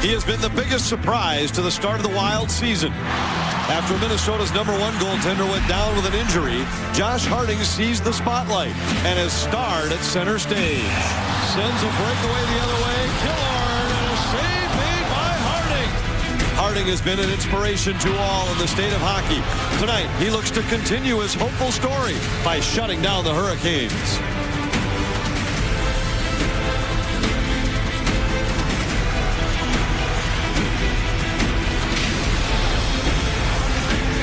He has been the biggest surprise to the start of the Wild season. After Minnesota's #1 goaltender went down with an injury, Josh Harding seized the spotlight and has starred at center stage. Sends a breakaway the other way. Killorn, and a save made by Harding. Harding has been an inspiration to all in the state of hockey. Tonight, he looks to continue his hopeful story by shutting down the Hurricanes.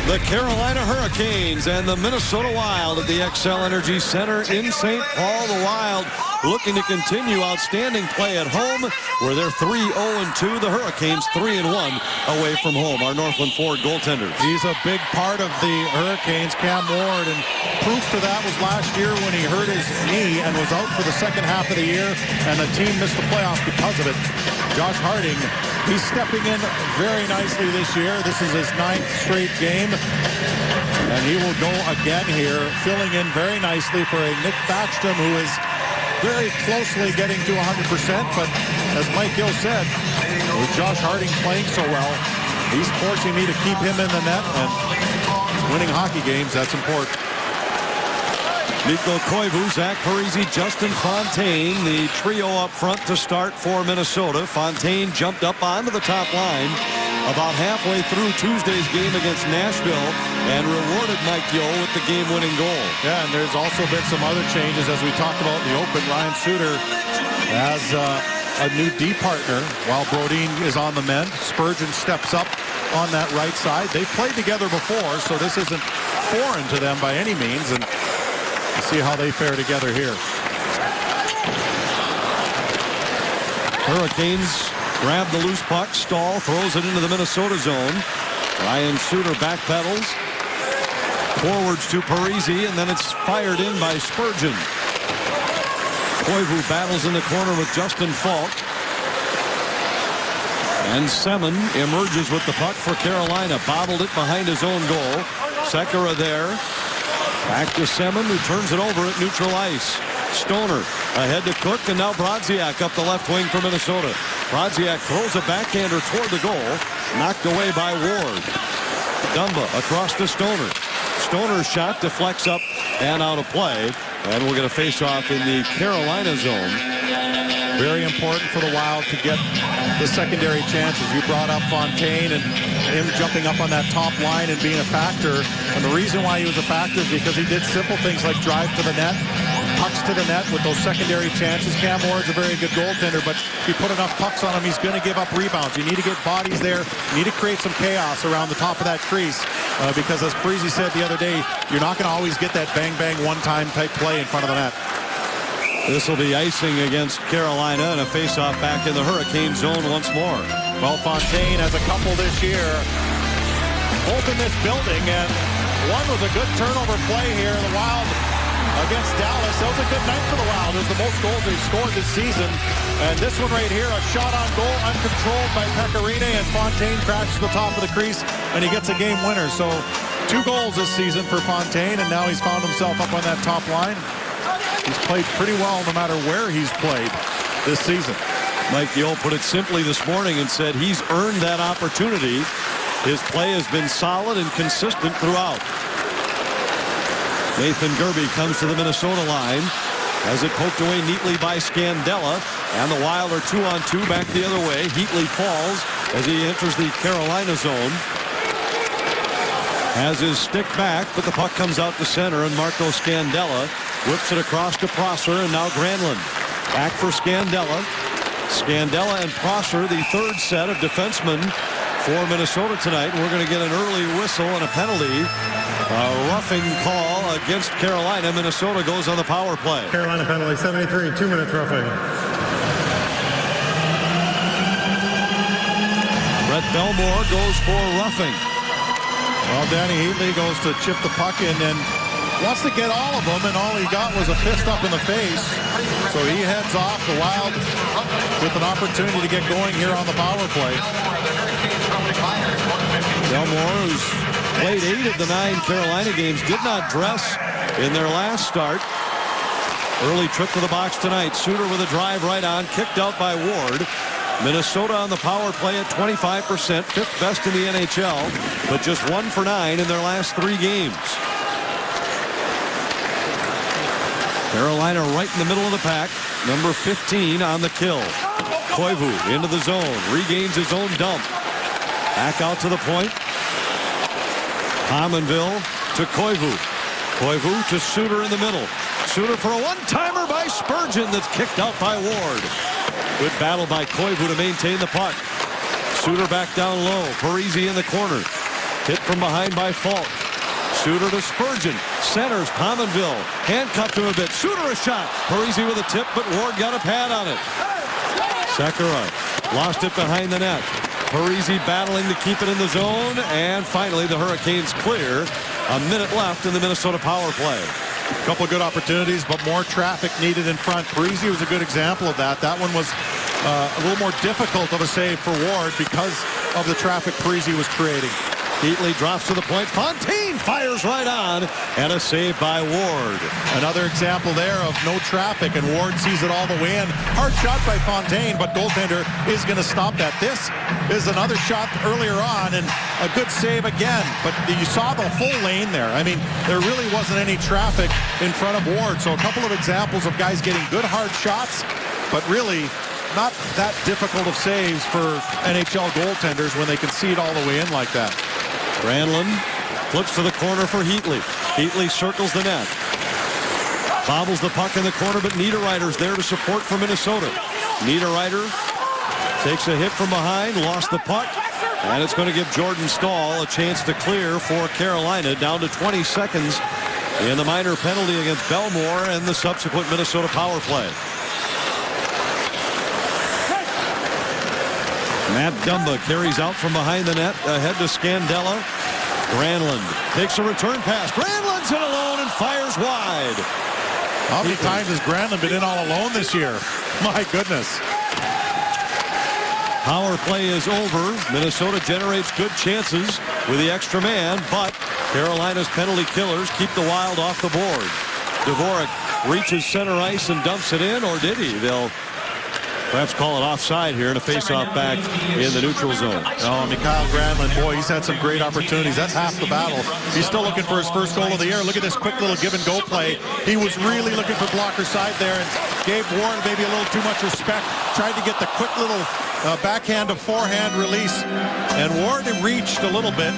The Carolina Hurricanes and the Minnesota Wild at the Xcel Energy Center in St. Paul. The Wild looking to continue outstanding play at home, where they're 3-0-2. The Hurricanes 3-1 away from home. Our Northland Ford goaltender. He's a big part of the Hurricanes, Cam Ward, and proof to that was last year when he hurt his knee and was out for the second half of the year, and the team missed the playoffs because of it. Josh Harding, he's stepping in very nicely this year. This is his 9th straight game, and he will go again here, filling in very nicely for a Nick Backstrom who is very closely getting to 100%, but as Mike Gill said, with Josh Harding playing so well, he's forcing me to keep him in the net, and winning hockey games, that's important. Mikko Koivu, Zach Parise, Justin Fontaine, the trio up front to start for Minnesota. Fontaine jumped up onto the top line about halfway through Tuesday's game against Nashville and rewarded Mike Yeo with the game-winning goal. Yeah, and there's also been some other changes as we talked about in the open. Ryan Suter has a new D partner while Brodin is on the mend. Spurgeon steps up on that right side. They've played together before, so this isn't foreign to them by any means, and we'll see how they fare together here. Hurricanes grab the loose puck. Stahl throws it into the Minnesota zone. Ryan Suter backpedals. Forwards to Parise, and then it's fired in by Spurgeon. Koivu battles in the corner with Justin Falk. And Semin emerges with the puck for Carolina. Bobbled it behind his own goal. Sekera there. Back to Semin, who turns it over at neutral ice. Stoner ahead to Cook, and now Brodziak up the left wing for Minnesota. Brodziak throws a backhander toward the goal. Knocked away by Ward. Dumba across to Stoner. Stoner's shot deflects up and out of play. And we're going to face off in the Carolina zone. Very important for the Wild to get the secondary chances. You brought up Fontaine and him jumping up on that top line and being a factor. And the reason why he was a factor is because he did simple things like drive to the net, pucks to the net with those secondary chances. Cam Ward's a very good goaltender, but if you put enough pucks on him, he's going to give up rebounds. You need to get bodies there. You need to create some chaos around the top of that crease because, as Parise said the other day, you're not going to always get that bang-bang one-time type play in front of the net. This will be icing against Carolina and a face-off back in the Hurricane zone once more. Well, Fontaine has a couple this year. Both in this building, and one was a good turnover play here. The Wild against Dallas. That was a good night for the Wild. It was the most goals they've scored this season. And this one right here, a shot on goal, uncontrolled by Pecorine, and Fontaine crashes the top of the crease, and he gets a game winner. So 2 goals this season for Fontaine, and now he's found himself up on that top line. He's played pretty well no matter where he's played this season. Mike Yeo put it simply this morning and said he's earned that opportunity. His play has been solid and consistent throughout. Nathan Gerbe comes to the Minnesota line. Has it poked away neatly by Scandella. And the Wild are 2-on-2 back the other way. Heatley falls as he enters the Carolina zone. Has his stick back, but the puck comes out to center, and Marco Scandella whips it across to Prosser, and now Granlund. Back for Scandella. Scandella and Prosser, the third set of defensemen for Minnesota tonight. We're going to get an early whistle and a penalty. A roughing call against Carolina. Minnesota goes on the power play. Carolina penalty, 73, 2 minutes roughing. Brett Belmore goes for roughing. Well, Danny Heatley goes to chip the puck in and wants to get all of them, and all he got was a fist up in the face. So he heads off. The Wild with an opportunity to get going here on the power play. Belmore, who's played 8 of the 9 Carolina games, did not dress in their last start. Early trip to the box tonight. Suter with a drive right on, kicked out by Ward. Minnesota on the power play at 25%, fifth best in the NHL, but just 1 for 9 in their last 3 games. Carolina right in the middle of the pack. Number 15 on the kill. Koivu into the zone. Regains his own dump. Back out to the point. Pominville to Koivu. Koivu to Suter in the middle. Suter for a one-timer by Spurgeon that's kicked out by Ward. Good battle by Koivu to maintain the puck. Suter back down low. Parise in the corner. Hit from behind by Falk. Suter to Spurgeon. Centers Pominville. Handcuffed him a bit. Suter a shot. Parise with a tip, but Ward got a pad on it. Sekera lost it behind the net. Parise battling to keep it in the zone. And finally the Hurricanes clear. A minute left in the Minnesota power play. A couple of good opportunities, but more traffic needed in front. Parise was a good example of that. That one was a little more difficult of a save for Ward because of the traffic Parise was creating. Heatley drops to the point. Fontaine fires right on, and a save by Ward. Another example there of no traffic, and Ward sees it all the way in. Hard shot by Fontaine, but goaltender is going to stop that. This is another shot earlier on, and a good save again. But you saw the whole lane there. I mean, there really wasn't any traffic in front of Ward. So a couple of examples of guys getting good hard shots, but really not that difficult of saves for NHL goaltenders when they can see it all the way in like that. Granlund flips to the corner for Heatley. Heatley circles the net. Bobbles the puck in the corner, but Niederreiter's there to support for Minnesota. Niederreiter takes a hit from behind, lost the puck, and it's going to give Jordan Staal a chance to clear for Carolina, down to 20 seconds in the minor penalty against Belmore and the subsequent Minnesota power play. Matt Dumba carries out from behind the net, ahead to Scandella. Granlund takes a return pass. Granlund's in alone and fires wide. How many times has Granlund been in all alone this year? My goodness. Power play is over. Minnesota generates good chances with the extra man, but Carolina's penalty killers keep the Wild off the board. Dvorak reaches center ice and dumps it in, or did he? They'll perhaps call it offside here and a face-off back in the neutral zone. Oh, Mikael Granlund, boy, he's had some great opportunities. That's half the battle. He's still looking for his first goal of the year. Look at this quick little give-and-go play. He was really looking for blocker side there and gave Ward maybe a little too much respect. Tried to get the quick little backhand to forehand release, and Ward reached a little bit.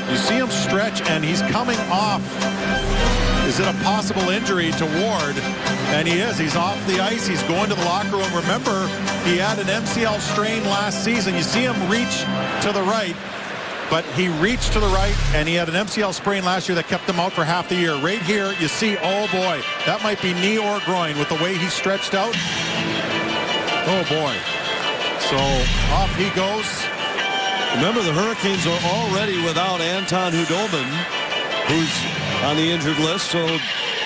You see him stretch, and he's coming off. Is it a possible injury to Ward? And he is. He's off the ice. He's going to the locker room. Remember, he had an MCL strain last season. You see him reach to the right, but he reached to the right, and he had an MCL sprain last year that kept him out for half the year. Right here, you see, oh boy, that might be knee or groin with the way he stretched out. Oh boy. So off he goes. Remember, the Hurricanes are already without Anton Hudobin, who's on the injured list, so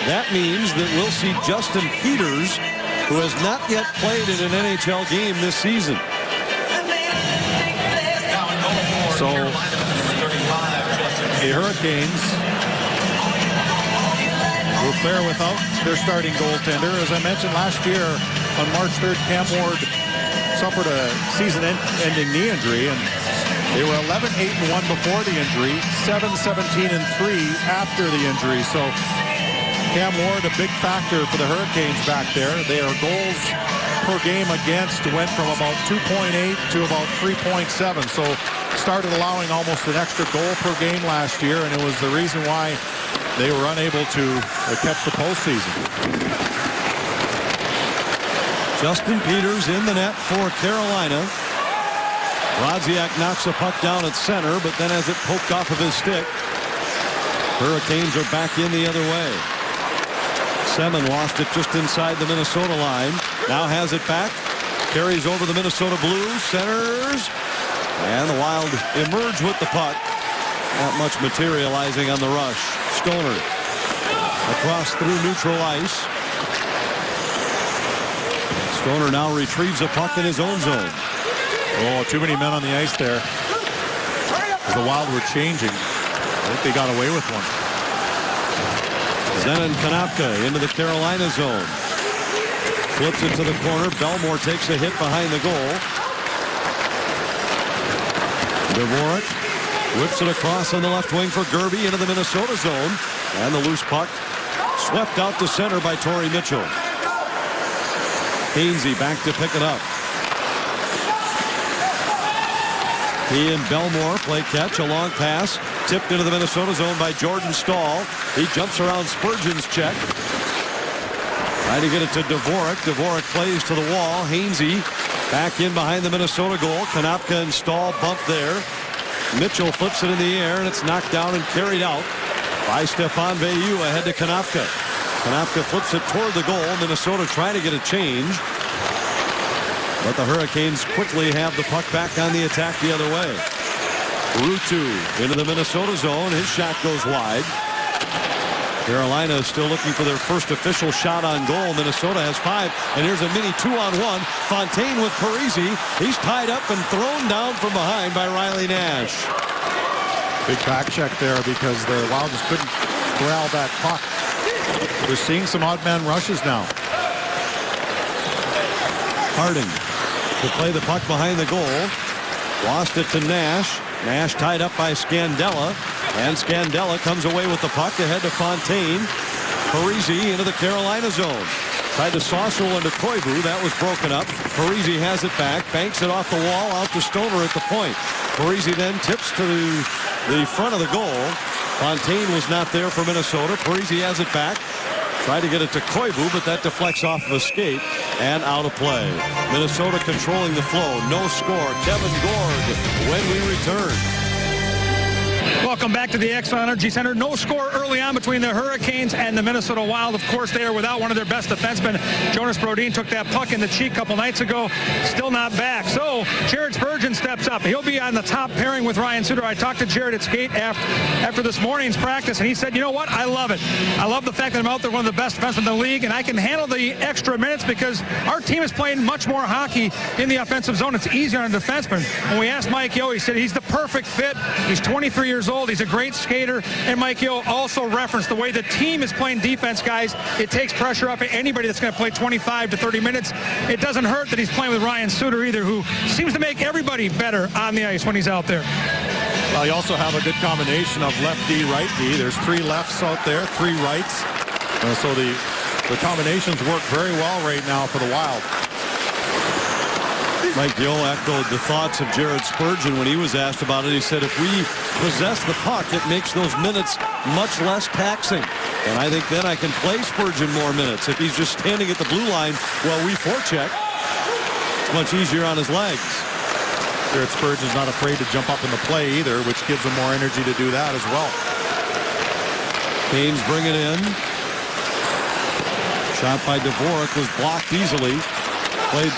that means that we'll see Justin Peters, who has not yet played in an NHL game this season. So the Hurricanes will fare without their starting goaltender. As I mentioned last year, on March 3rd, Cam Ward suffered a season-ending knee injury, and they were 11-8-1 before the injury, 7-17-3 after the injury. So Cam Ward, a big factor for the Hurricanes back there. Their goals per game against went from about 2.8 to about 3.7. So started allowing almost an extra goal per game last year, and it was the reason why they were unable to catch the postseason. Justin Peters in the net for Carolina. Rodziak knocks a puck down at center, but then has it poked off of his stick. Hurricanes are back in the other way. Semin lost it just inside the Minnesota line. Now has it back. Carries over the Minnesota Blues. Centers. And the Wild emerge with the puck. Not much materializing on the rush. Stoner across through neutral ice. Stoner now retrieves a puck in his own zone. Oh, too many men on the ice there. As the Wild were changing, I think they got away with one. Zenon Konopka into the Carolina zone. Flips it to the corner. Belmore takes a hit behind the goal. Dvorak whips it across on the left wing for Gerby into the Minnesota zone. And the loose puck swept out to center by Torrey Mitchell. Hainsey back to pick it up. He and Belmore play catch. A long pass tipped into the Minnesota zone by Jordan Staal. He jumps around Spurgeon's check. Trying to get it to Dvorak. Dvorak plays to the wall. Hainsey back in behind the Minnesota goal. Konopka and Staal bump there. Mitchell flips it in the air, and it's knocked down and carried out by Stefan Veilleux ahead to Konopka. Konopka flips it toward the goal. Minnesota trying to get a change. But the Hurricanes quickly have the puck back on the attack the other way. Ruutu into the Minnesota zone. His shot goes wide. Carolina is still looking for their first official shot on goal. Minnesota has 5. And here's a mini 2-on-1. Fontaine with Parise. He's tied up and thrown down from behind by Riley Nash. Big back check there because the Wild just couldn't corral that puck. We're seeing some odd man rushes now. Harding to play the puck behind the goal. Lost it to Nash. Nash tied up by Scandella. And Scandella comes away with the puck ahead to Fontaine. Parise into the Carolina zone. Tried to saucer one to Koivu. That was broken up. Parise has it back. Banks it off the wall out to Stoner at the point. Parise then tips to the front of the goal. Fontaine was not there for Minnesota. Parise has it back. Tried to get it to Koivu, but that deflects off of a skate and out of play. Minnesota controlling the flow. No score. Kevin Gord when we return. Welcome back to the Xcel Energy Center. No score early on between the Hurricanes and the Minnesota Wild. Of course, they are without one of their best defensemen. Jonas Brodin took that puck in the cheek a couple nights ago. Still not back. So Jared Spurgeon steps up. He'll be on the top pairing with Ryan Suter. I talked to Jared at skate after this morning's practice, and he said, you know what? I love it. I love the fact that I'm out there one of the best defensemen in the league, and I can handle the extra minutes because our team is playing much more hockey in the offensive zone. It's easier on a defenseman. When we asked Mike Yeo, he said he's the perfect fit. He's 23 years old. He's a great skater. And Mike Yeo also referenced the way the team is playing defense, guys. It takes pressure off anybody that's going to play 25 to 30 minutes. It doesn't hurt that he's playing with Ryan Suter either, who seems to make everybody better on the ice when he's out there. Well, you also have a good combination of left D, right D. There's 3 lefts out there, 3 rights. So the combinations work very well right now for the Wild. Mike Yeo echoed the thoughts of Jared Spurgeon when he was asked about it. He said if we possess the puck, it makes those minutes much less taxing. And I think then I can play Spurgeon more minutes. If he's just standing at the blue line while we forecheck, it's much easier on his legs. Jared Spurgeon's not afraid to jump up in the play either, which gives him more energy to do that as well. Canes bring it in. Shot by Dvorak was blocked easily. Played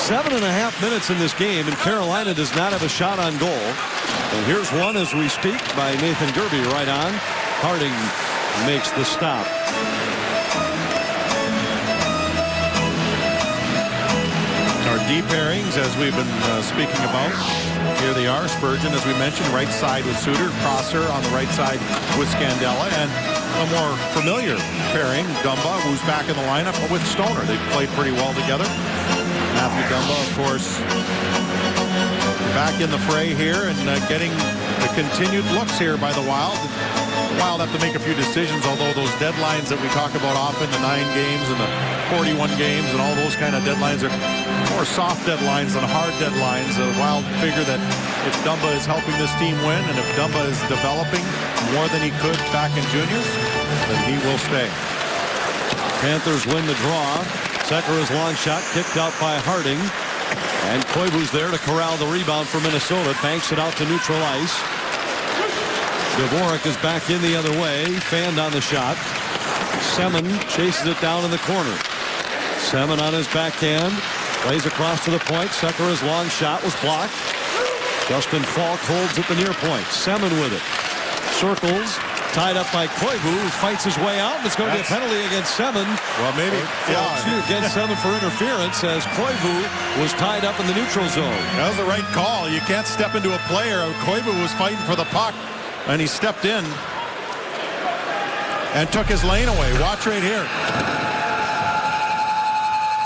7.5 minutes in this game, and Carolina does not have a shot on goal. And here's one as we speak by Nathan Gerby right on. Harding makes the stop. Our D pairings, as we've been speaking about, here they are. Spurgeon, as we mentioned, right side with Suter, Prosser on the right side with Scandella, and a more familiar pairing, Dumba, who's back in the lineup with Stoner. They've played pretty well together. Matthew Dumba, of course, back in the fray here and getting the continued looks here by the Wild. The Wild have to make a few decisions, although those deadlines that we talk about often, the 9 games and the 41 games and all those kind of deadlines are more soft deadlines than hard deadlines. The Wild figure that if Dumba is helping this team win and if Dumba is developing more than he could back in juniors, then he will stay. Panthers win the draw. Sekera's long shot kicked out by Harding. And Koivu's there to corral the rebound for Minnesota. Banks it out to neutral ice. Dvorak is back in the other way. Fanned on the shot. Semin chases it down in the corner. Semin on his backhand. Plays across to the point. Sekera's long shot was blocked. Justin Falk holds at the near point. Semin with it. Circles. Tied up by Koivu, who fights his way out. It's going to be a penalty against Semin. Well, maybe. Against Semin for interference as Koivu was tied up in the neutral zone. That was the right call. You can't step into a player. Koivu was fighting for the puck, and he stepped in and took his lane away. Watch right here.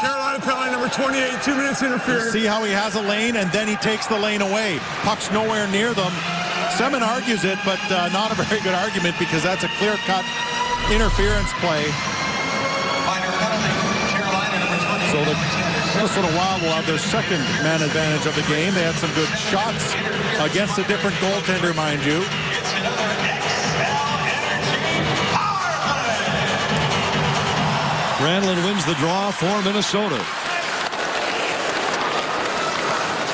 Carolina penalty number 28, 2 minutes interference. See how he has a lane, and then he takes the lane away. Puck's nowhere near them. Semin argues it, but not a very good argument because that's a clear-cut interference play. So the Minnesota Wild will have their second man advantage of the game. They had some good shots against a different goaltender, mind you. Granlund wins the draw for Minnesota.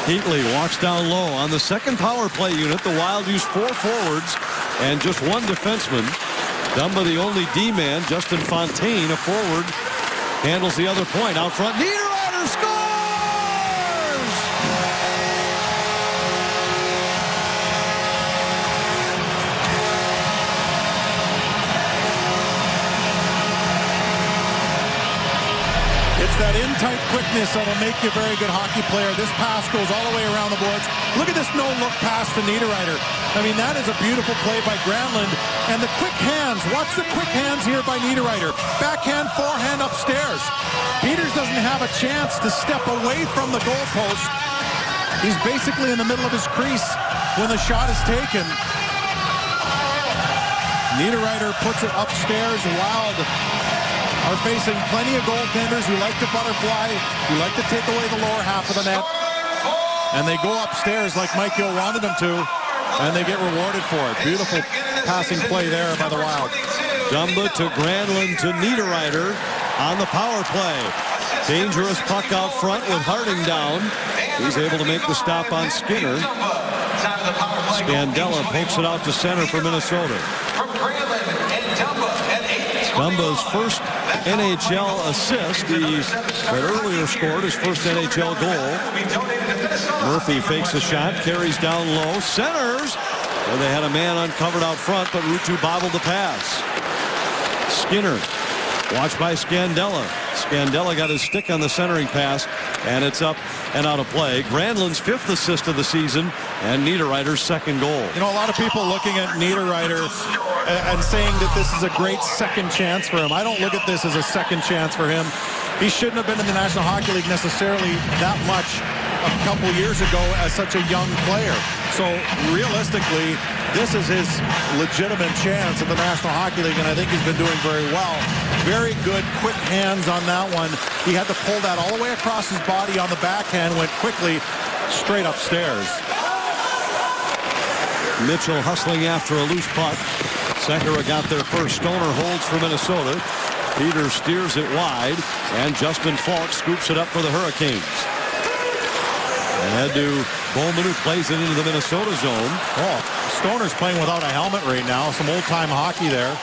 Heatley walks down low. On the second power play unit, the Wild used 4 forwards and just 1 defenseman. Dumba, the only D-man. Justin Fontaine, a forward, handles the other point. Out front, Niederreiter scores! It's that in-tight quickness that'll make you a very good hockey player. This pass goes all the way around the boards. Look at this no-look pass to Niederreiter. I mean, that is a beautiful play by Granlund. And the quick hands. Watch the quick hands here by Niederreiter. Backhand, forehand upstairs. Peters doesn't have a chance to step away from the goalpost. He's basically in the middle of his crease when the shot is taken. Niederreiter puts it upstairs. Wild are facing plenty of goaltenders who like to butterfly, who like to take away the lower half of the net. And they go upstairs like Mike Gill wanted them to, and they get rewarded for it. Beautiful passing play there by the Wild. Dumba to Granlund to Niederreiter on the power play. Dangerous puck out front with Harding down. He's able to make the stop on Skinner. Scandella pokes it out to center for Minnesota. Dumba's first NHL assist. He had earlier scored his first NHL goal. Murphy fakes a shot, carries down low, centers. Well, they had a man uncovered out front, but Ruutu bobbled the pass. Skinner, watched by Scandella. Scandella got his stick on the centering pass, and it's up and out of play. Granlund's 5th assist of the season, and Niederreiter's 2nd goal. You know, a lot of people looking at Niederreiter and saying that this is a great second chance for him. I don't look at this as a second chance for him. He shouldn't have been in the National Hockey League necessarily that much a couple years ago as such a young player. So realistically, this is his legitimate chance at the National Hockey League, and I think he's been doing very well. Very good, quick hands on that one. He had to pull that all the way across his body on the backhand, went quickly straight upstairs. Mitchell hustling after a loose puck. Sekera got there first. Stoner holds for Minnesota. Peters steers it wide, and Justin Falk scoops it up for the Hurricanes. Ahead to Bowman, who plays it into the Minnesota zone. Oh, Stoner's playing without a helmet right now. Some old-time hockey there.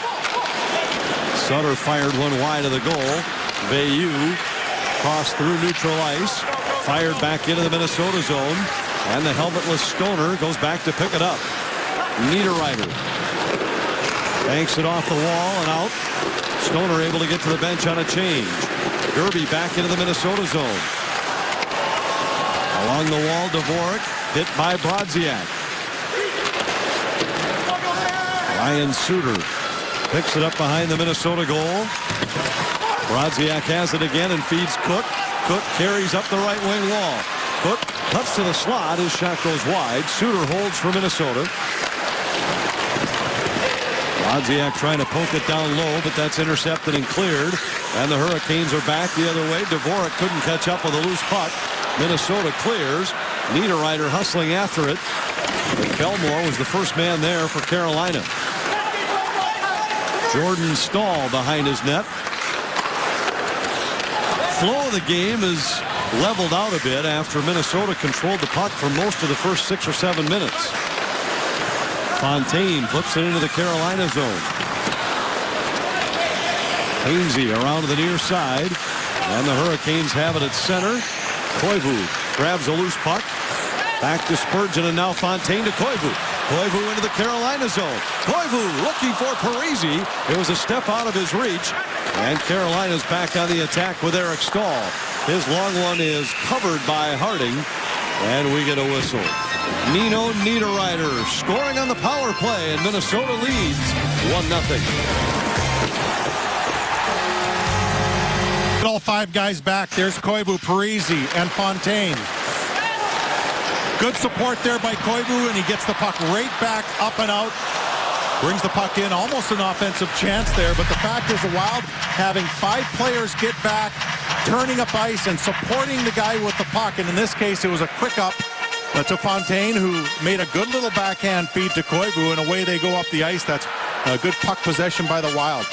Sutter fired one wide of the goal. Veilleux crossed through neutral ice, fired back into the Minnesota zone, and the helmetless Stoner goes back to pick it up. Niederreiter banks it off the wall and out. Stoner able to get to the bench on a change. Derby back into the Minnesota zone. Along the wall, Dvorak hit by Brodziak. Ryan Suter picks it up behind the Minnesota goal. Brodziak has it again and feeds Cook. Cook carries up the right wing wall. Cook cuts to the slot. His shot goes wide. Suter holds for Minnesota. Brodziak trying to poke it down low, but that's intercepted and cleared. And the Hurricanes are back the other way. Dvorak couldn't catch up with a loose puck. Minnesota clears. Niederreiter hustling after it. But Belmore was the first man there for Carolina. Jordan Staal behind his net. Flow of the game is leveled out a bit after Minnesota controlled the puck for most of the first 6 or 7 minutes. Fontaine flips it into the Carolina zone. Hainsey around to the near side, and the Hurricanes have it at center. Koivu grabs a loose puck. Back to Spurgeon, and now Fontaine to Koivu. Koivu into the Carolina zone. Koivu looking for Parise. It was a step out of his reach, and Carolina's back on the attack with Eric Staal. His long one is covered by Harding, and we get a whistle. Nino Niederreiter scoring on the power play, and Minnesota leads 1-0. at all 5 guys back. There's Koivu, Parise, and Fontaine. Good support there by Koivu, and he gets the puck right back up and out. Brings the puck in, almost an offensive chance there, but the fact is the Wild having 5 players get back, turning up ice and supporting the guy with the puck, and in this case it was a quick up to Fontaine, who made a good little backhand feed to Koivu, and away they go up the ice. That's a good puck possession by the Wild.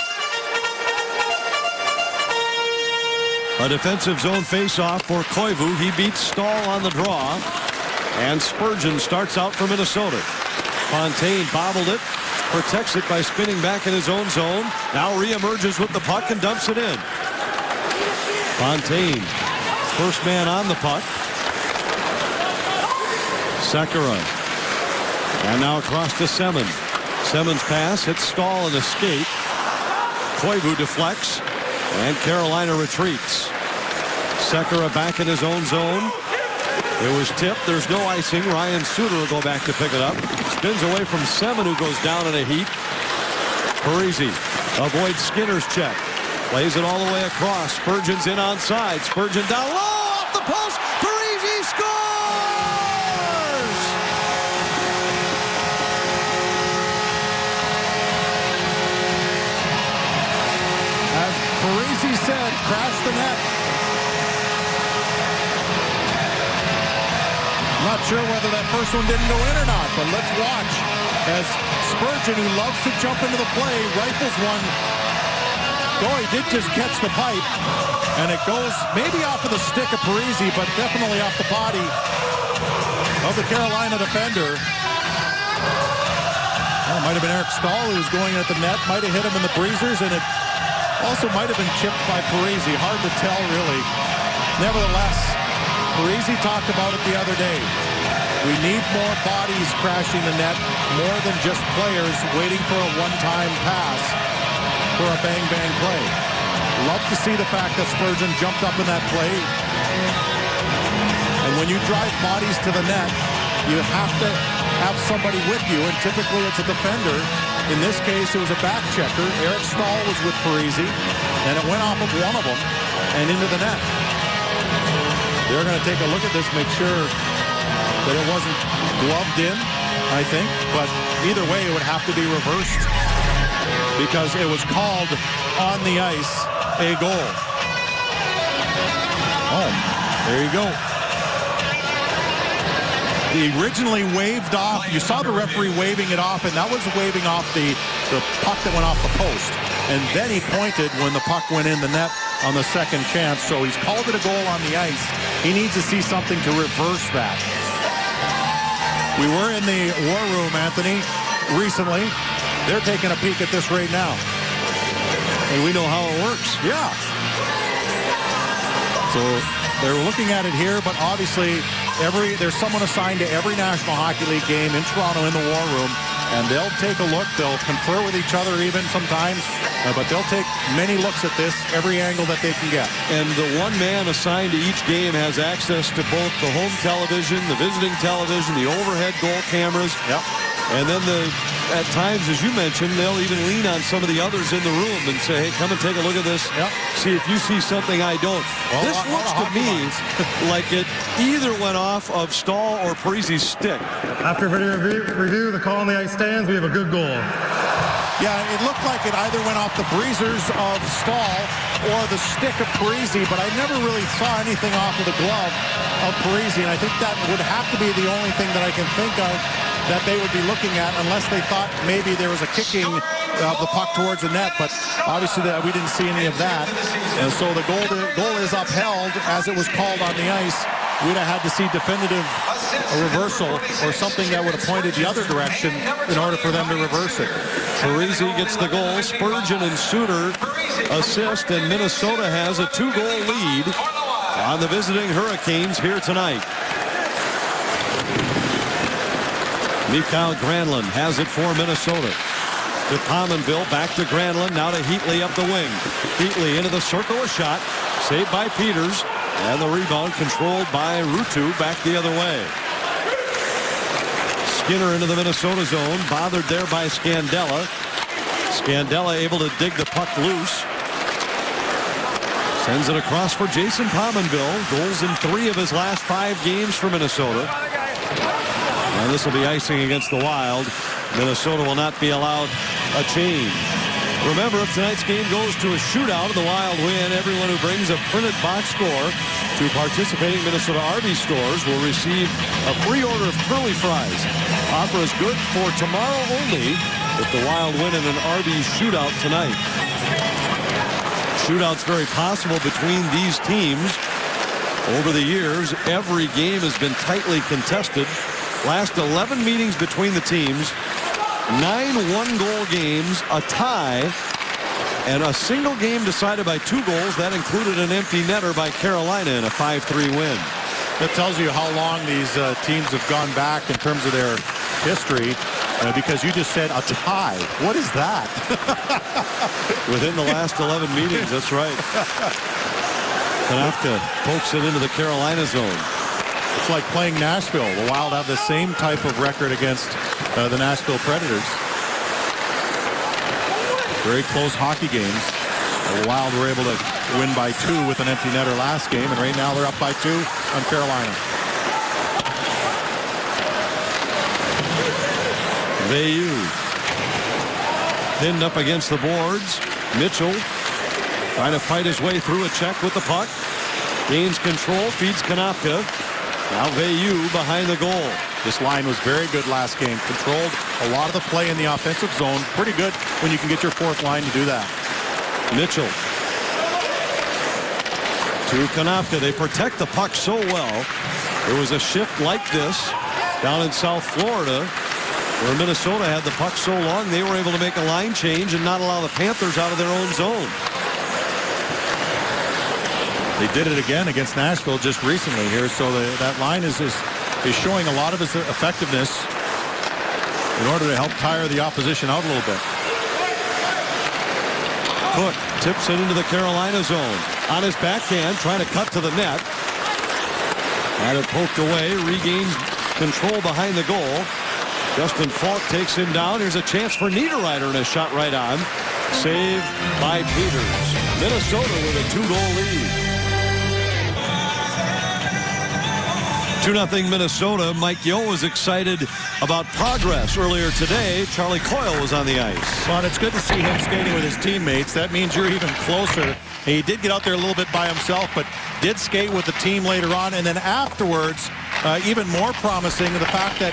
A defensive zone faceoff for Koivu. He beats Stahl on the draw, and Spurgeon starts out for Minnesota. Fontaine bobbled it, protects it by spinning back in his own zone. Now reemerges with the puck and dumps it in. Fontaine, first man on the puck. Sekera. And now across to Semin. Semin's pass hits Stahl and escape. Koivu deflects, and Carolina retreats. Sekera back in his own zone. It was tipped. There's no icing. Ryan Suter will go back to pick it up. Spins away from Semin, who goes down in a heap. Parise avoids Skinner's check. Plays it all the way across. Spurgeon's in onside. Spurgeon down low off the post. Parise scores! As Parise said, crash the net. Not sure whether that first one didn't go in or not, but let's watch as Spurgeon, who loves to jump into the play, rifles one. Oh, he did just catch the pipe, and it goes maybe off of the stick of Parise, but definitely off the body of the Carolina defender. Oh, it might have been Eric Stahl who was going at the net, might have hit him in the breezers, and it also might have been chipped by Parise. Hard to tell, really. Nevertheless, Parise talked about it the other day. We need more bodies crashing the net, more than just players waiting for a one-time pass for a bang-bang play. Love to see the fact that Spurgeon jumped up in that play. And when you drive bodies to the net, you have to have somebody with you, and typically it's a defender. In this case, it was a back checker. Eric Stahl was with Parise, and it went off of one of them and into the net. They're going to take a look at this, make sure that it wasn't gloved in, I think. But either way, it would have to be reversed because it was called on the ice a goal. Oh, there you go. He originally waved off. You saw the referee waving it off, and that was waving off the puck that went off the post. And then he pointed when the puck went in the net on the second chance. So he's called it a goal on the ice. He needs to see something to reverse that. We were in the war room, Anthony, recently. They're taking a peek at this right now. And we know how it works. Yeah. So they're looking at it here, but obviously there's someone assigned to every National Hockey League game in Toronto in the war room, and they'll take a look. They'll confer with each other even sometimes, but they'll take many looks at this, every angle that they can get. And the one man assigned to each game has access to both the home television, the visiting television, the overhead goal cameras. Yep. And then at times, as you mentioned, they'll even lean on some of the others in the room and say, hey, come and take a look at this. Yep. See if you see something I don't. Well, this looks to me like it either went off of Stahl or Parise's stick. After video review, the call on the ice stands. We have a good goal. Yeah, it looked like it either went off the breezers of Stahl or the stick of Parise, but I never really saw anything off of the glove of Parise, and I think that would have to be the only thing that I can think of that they would be looking at, unless they thought maybe there was a kicking of the puck towards the net, but obviously we didn't see any of that. And so the goal is upheld as it was called on the ice. We'd have had to see definitive reversal or something that would have pointed the other direction in order for them to reverse it. Parise gets the goal. Spurgeon and Suter assist, and Minnesota has a 2-goal lead on the visiting Hurricanes here tonight. Mikael Granlund has it for Minnesota. To Pominville, back to Granlund, now to Heatley up the wing. Heatley into the circle, a shot, saved by Peters, and the rebound controlled by Ruutu back the other way. Skinner into the Minnesota zone, bothered there by Scandella. Scandella able to dig the puck loose. Sends it across for Jason Pominville. Goals in 3 of his last 5 games for Minnesota. And this will be icing against the Wild. Minnesota will not be allowed a change. Remember, if tonight's game goes to a shootout and the Wild win, everyone who brings a printed box score to participating Minnesota Arby's stores will receive a free order of curly fries. Offer is good for tomorrow only if the Wild win in an Arby's shootout tonight. Shootout's very possible between these teams. Over the years, every game has been tightly contested. Last 11 meetings between the teams, 9 one-goal games, a tie, and a single game decided by 2 goals. That included an empty netter by Carolina in a 5-3 win. That tells you how long these teams have gone back in terms of their history, because you just said a tie. What is that? Within the last 11 meetings, that's right. Konopka pokes it into the Carolina zone. It's like playing Nashville. The Wild have the same type of record against the Nashville Predators. Very close hockey games. The Wild were able to win by 2 with an empty netter last game, and right now they're up by 2 on Carolina. Veilleux pinned up against the boards. Mitchell trying to fight his way through a check with the puck. Gains control, feeds Konopka. Now Veilleux behind the goal. This line was very good last game. Controlled a lot of the play in the offensive zone. Pretty good when you can get your 4th line to do that. Mitchell to Konopka. They protect the puck so well. There was a shift like this down in South Florida where Minnesota had the puck so long they were able to make a line change and not allow the Panthers out of their own zone. They did it again against Nashville just recently here, so that line is showing a lot of its effectiveness in order to help tire the opposition out a little bit. Cook tips it into the Carolina zone. On his backhand, trying to cut to the net. Had it poked away, regains control behind the goal. Justin Falk takes him down. Here's a chance for Niederreiter and a shot right on. Save by Peters. Minnesota with a 2-goal lead. 2-0 Minnesota. Mike Yeo was excited about progress earlier today. Charlie Coyle was on the ice. Well, it's good to see him skating with his teammates. That means you're even closer. He did get out there a little bit by himself, but did skate with the team later on. And then afterwards, even more promising, the fact that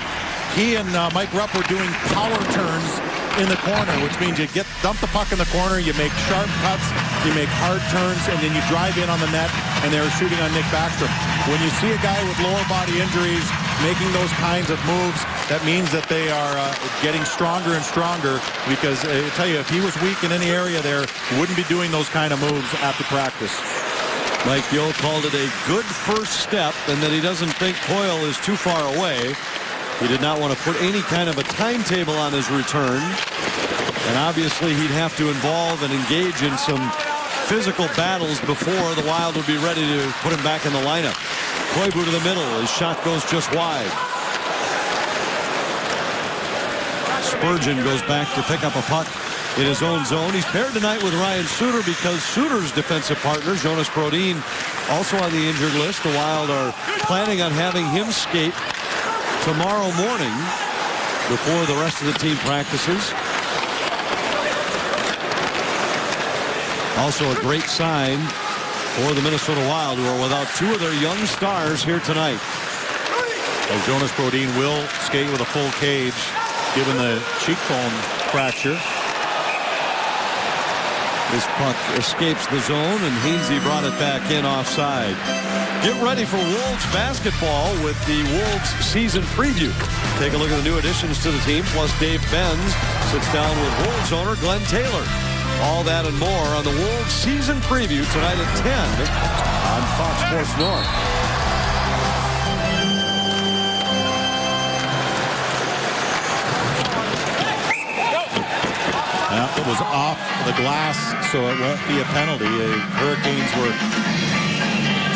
he and Mike Rupp were doing power turns in the corner, which means you dump the puck in the corner, you make sharp cuts, you make hard turns, and then you drive in on the net, and they were shooting on Nick Backstrom. When you see a guy with lower body injuries making those kinds of moves, that means that they are getting stronger and stronger, because I tell you, if he was weak in any area there, he wouldn't be doing those kind of moves after practice. Mike Yeo called it a good first step, and that he doesn't think Coyle is too far away. He did not want to put any kind of a timetable on his return. And obviously he'd have to involve and engage in some physical battles before the Wild would be ready to put him back in the lineup. Koivu to the middle. His shot goes just wide. Spurgeon goes back to pick up a puck in his own zone. He's paired tonight with Ryan Suter because Suter's defensive partner, Jonas Brodin, also on the injured list. The Wild are planning on having him skate tomorrow morning before the rest of the team practices. Also a great sign for the Minnesota Wild, who are without 2 of their young stars here tonight. As Jonas Brodin will skate with a full cage given the cheekbone fracture. This puck escapes the zone, and Hainsey brought it back in offside. Get ready for Wolves basketball with the Wolves season preview. Take a look at the new additions to the team, plus Dave Benz sits down with Wolves owner Glenn Taylor. All that and more on the Wolves season preview tonight at 10 on Fox Sports North. It was off the glass, so it won't be a penalty. The Hurricanes were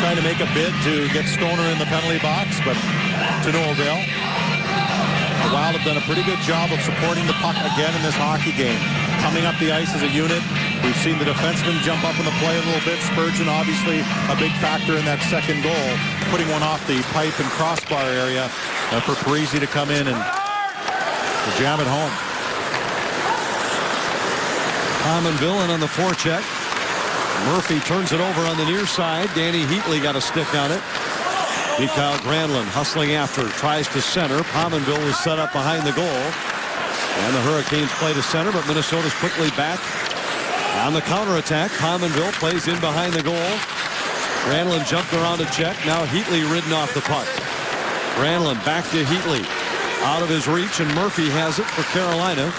trying to make a bid to get Stoner in the penalty box, but to no avail. The Wild have done a pretty good job of supporting the puck again in this hockey game. coming up the ice as a unit. We've seen the defensemen jump up in the play a little bit. Spurgeon, obviously, a big factor in that second goal, putting one off the pipe and crossbar area for Parise to come in and jam it home. Pominville in on the forecheck. Murphy turns it over on the near side. Danny Heatley got a stick on it. Mikael Granlund hustling after, tries to center. Pominville was set up behind the goal. And the Hurricanes play to center, but Minnesota's quickly back on the counterattack. Pominville plays in behind the goal. Granlund jumped around to check. Now Heatley ridden off the puck. Granlund back to Heatley. Out of his reach, and Murphy has it for Carolina.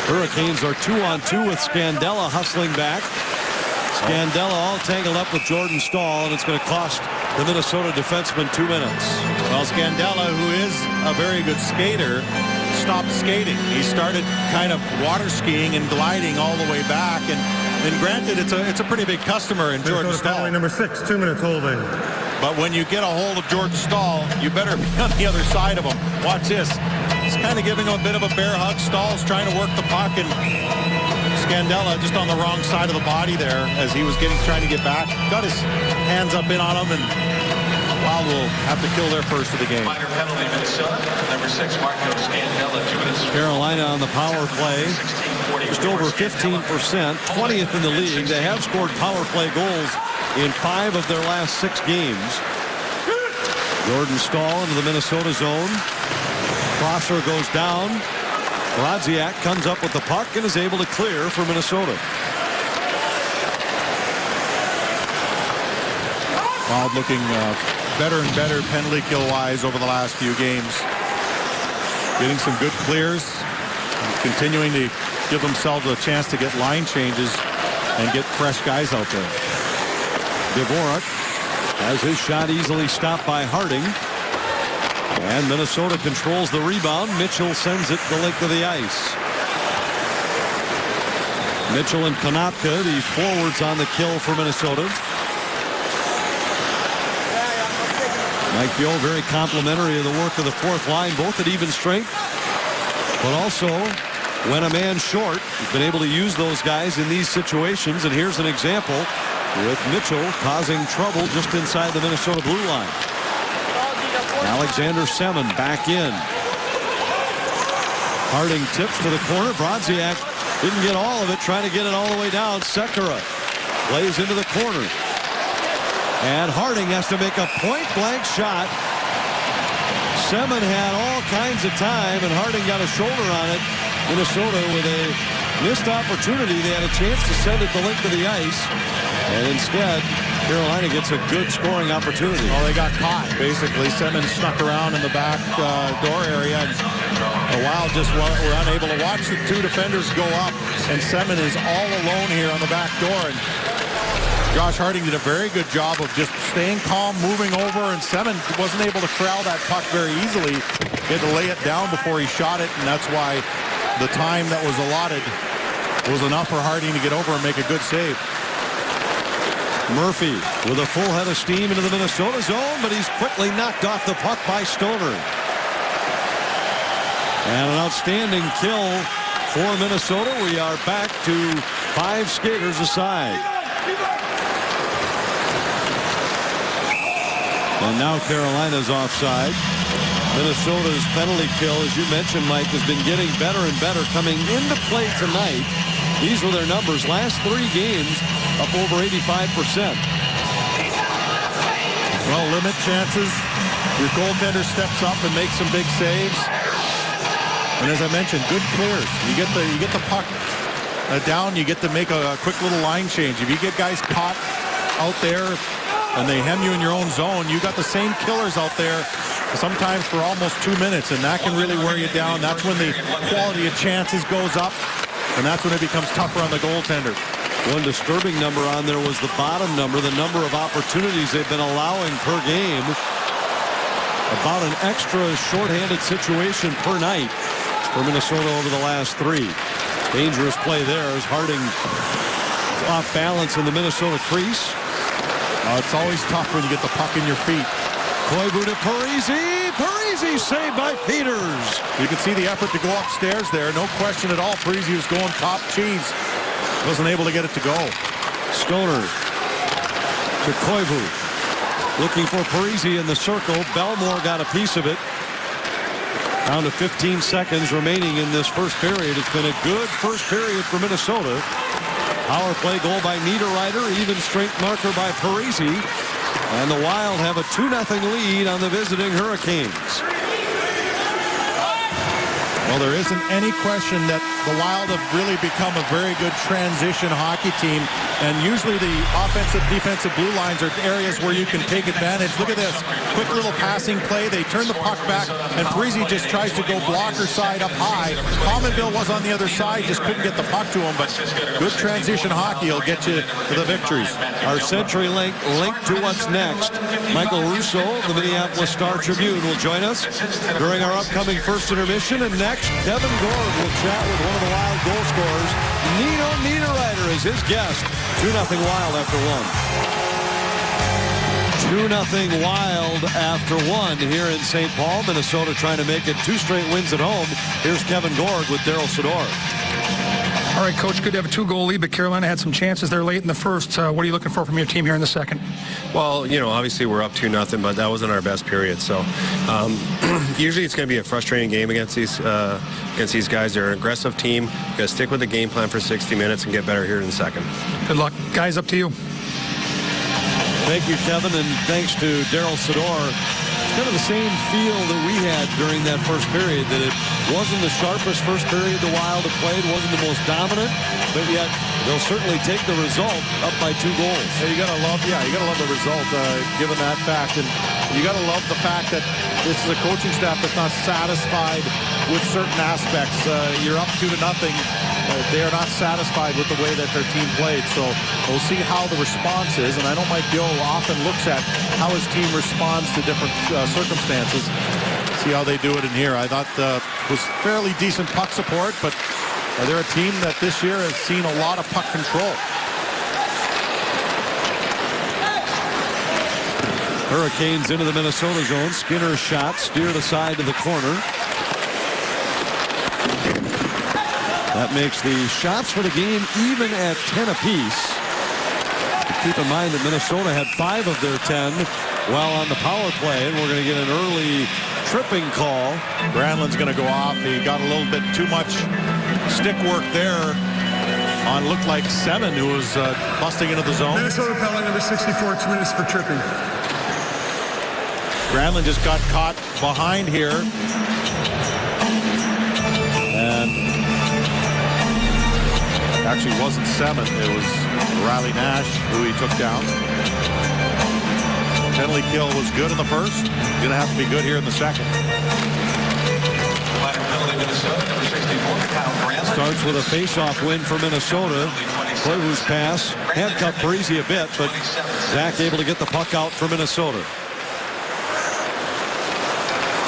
Hurricanes are 2-on-2 with Scandella hustling back. Scandella all tangled up with Jordan Staal, and it's going to cost the Minnesota defenseman 2 minutes. Well, Scandella, who is a very good skater, stopped skating. He started kind of water skiing and gliding all the way back. And granted, it's a pretty big customer in Jordan Staal. Number 6, 2 minutes holding. But when you get a hold of Jordan Staal, you better be on the other side of him. Watch this. He's kind of giving him a bit of a bear hug. Stahl's trying to work the puck, and Scandella just on the wrong side of the body there as he was trying to get back. Got his hands up in on him, and Wild will have to kill their first of the game. Minor penalty, Minnesota. Number 6, Marco Scandella, 2 minutes. Carolina on the power play. Just over 15%, 20th in the league. They have scored power play goals in 5 of their last 6 games. Jordan Staal into the Minnesota zone. Crosser goes down. Brodziak comes up with the puck and is able to clear for Minnesota. Wild looking better and better penalty kill wise over the last few games. Getting some good clears. Continuing to give themselves a chance to get line changes and get fresh guys out there. Dvorak has his shot easily stopped by Harding. And Minnesota controls the rebound. Mitchell sends it the length of the ice. Mitchell and Konopka, the forwards on the kill for Minnesota. Mike Yeo very complimentary of the work of the fourth line, both at even strength, but also when a man short. He's been able to use those guys in these situations, and here's an example with Mitchell causing trouble just inside the Minnesota blue line. Alexander Semin back in. Harding tips to the corner. Brodziak didn't get all of it, trying to get it all the way down. Sekera plays into the corner. And Harding has to make a point-blank shot. Semin had all kinds of time, and Harding got a shoulder on it. Minnesota with a missed opportunity. They had a chance to send it the length of the ice, and instead Carolina gets a good scoring opportunity. Well, they got caught, basically. Semin snuck around in the back door area. The Wild just were unable to watch the 2 defenders go up, and Semin is all alone here on the back door. And Josh Harding did a very good job of just staying calm, moving over, and Semin wasn't able to corral that puck very easily. He had to lay it down before he shot it, and that's why the time that was allotted was enough for Harding to get over and make a good save. Murphy with a full head of steam into the Minnesota zone, but he's quickly knocked off the puck by Stoner. And an outstanding kill for Minnesota. We are back to 5 skaters aside. And now Carolina's offside. Minnesota's penalty kill, as you mentioned, Mike, has been getting better and better coming into play tonight. These were their numbers. Last 3 games, up over 85%. Well, limit chances. Your goaltender steps up and makes some big saves. And as I mentioned, good clears. You get the puck down. You get to make a quick little line change. If you get guys caught out there and they hem you in your own zone, you got the same killers out there sometimes for almost 2 minutes, and that can really wear you down. That's when the quality of chances goes up, and that's when it becomes tougher on the goaltender. One disturbing number on there was the bottom number, the number of opportunities they've been allowing per game. About an extra shorthanded situation per night for Minnesota over the last 3. Dangerous play there as Harding off balance in the Minnesota crease. It's always tough when you get the puck in your feet. Koivu to Parise. Parise saved by Peters. You can see the effort to go upstairs there. No question at all. Parise was going top cheese. Wasn't able to get it to go. Stoner to Koivu. Looking for Parise in the circle. Belmore got a piece of it. Down to 15 seconds remaining in this first period. It's been a good first period for Minnesota. Power play goal by Niederreiter. Even strength marker by Parise. And the Wild have a 2-0 lead on the visiting Hurricanes. Well, there isn't any question that the Wild have really become a very good transition hockey team. And usually the offensive, defensive blue lines are areas where you can take advantage. Look at this. Quick little passing play. They turn the puck back, and Parise just tries to go blocker side up high. Pominville was on the other side, just couldn't get the puck to him. But good transition hockey will get you to the victories. Our CenturyLink link to what's next. Michael Russo, the Minneapolis Star-Tribune, will join us during our upcoming first intermission. And next, Kevin Gord will chat with one of the Wild goal scorers. Nino Niederreiter is his guest. 2-0 Wild after one. 2-0 Wild after one here in St. Paul. Minnesota trying to make it 2 straight wins at home. Here's Kevin Gord with Daryl Sador. All right, Coach, good to have a 2-goal lead, but Carolina had some chances there late in the first. What are you looking for from your team here in the second? Well, you know, obviously we're up 2-0, but that wasn't our best period. So usually it's going to be a frustrating game against these guys. They're an aggressive team. Got to stick with the game plan for 60 minutes and get better here in the second. Good luck. Guys, up to you. Thank you, Kevin, and thanks to Daryl Sador. Kind of the same feel that we had during that first period, that it wasn't the sharpest first period the Wild have played, wasn't the most dominant, but yet they'll certainly take the result up by 2 goals. You gotta love the result, given that fact, and you gotta love the fact that this is a coaching staff that's not satisfied with certain aspects. You're up 2-0. They are not satisfied with the way that their team played, so we'll see how the response is. And I know Mike Gill often looks at how his team responds to different circumstances. See how they do it in here. I thought it was fairly decent puck support, but they're a team that this year has seen a lot of puck control. Hurricanes into the Minnesota zone. Skinner's shot steered aside to the corner. That makes the shots for the game even at 10 apiece. Keep in mind that Minnesota had 5 of their 10 while on the power play, and we're going to get an early tripping call. Granlund's going to go off. He got a little bit too much stick work there on looked like Semin, who was busting into the zone. Minnesota penalty number 64, 2 minutes for tripping. Granlund just got caught behind here. And actually wasn't Semin, it was Riley Nash who he took down. Penalty kill was good in the first. Gonna have to be good here in the second. Starts with a face-off win for Minnesota. Koivu's pass handcuffed Parise a bit, but Zach able to get the puck out for Minnesota.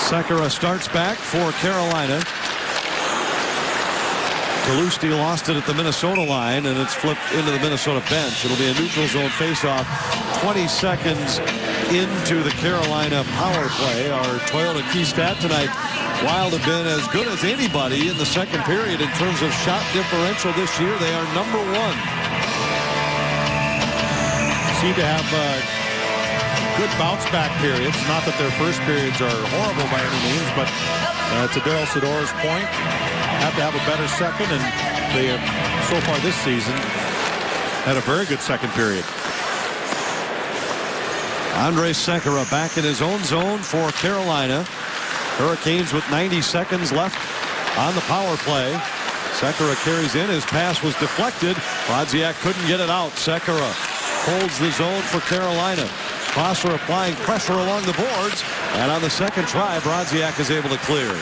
Sekera starts back for Carolina. Galusti lost it at the Minnesota line, and it's flipped into the Minnesota bench. It'll be a neutral zone faceoff 20 seconds into the Carolina power play. Our Toyota key stat tonight, Wild have been as good as anybody in the second period in terms of shot differential this year. They are number 1. Seem to have good bounce back periods. Not that their first periods are horrible by any means, but to Daryl Sador's point, have to have a better second, and they have so far this season had a very good second period. Andrej Sekera back in his own zone for Carolina. Hurricanes with 90 seconds left on the power play. Sekera carries in. His pass was deflected. Brodziak couldn't get it out. Sekera holds the zone for Carolina. Foster applying pressure along the boards, and on the second try, Brodziak is able to clear.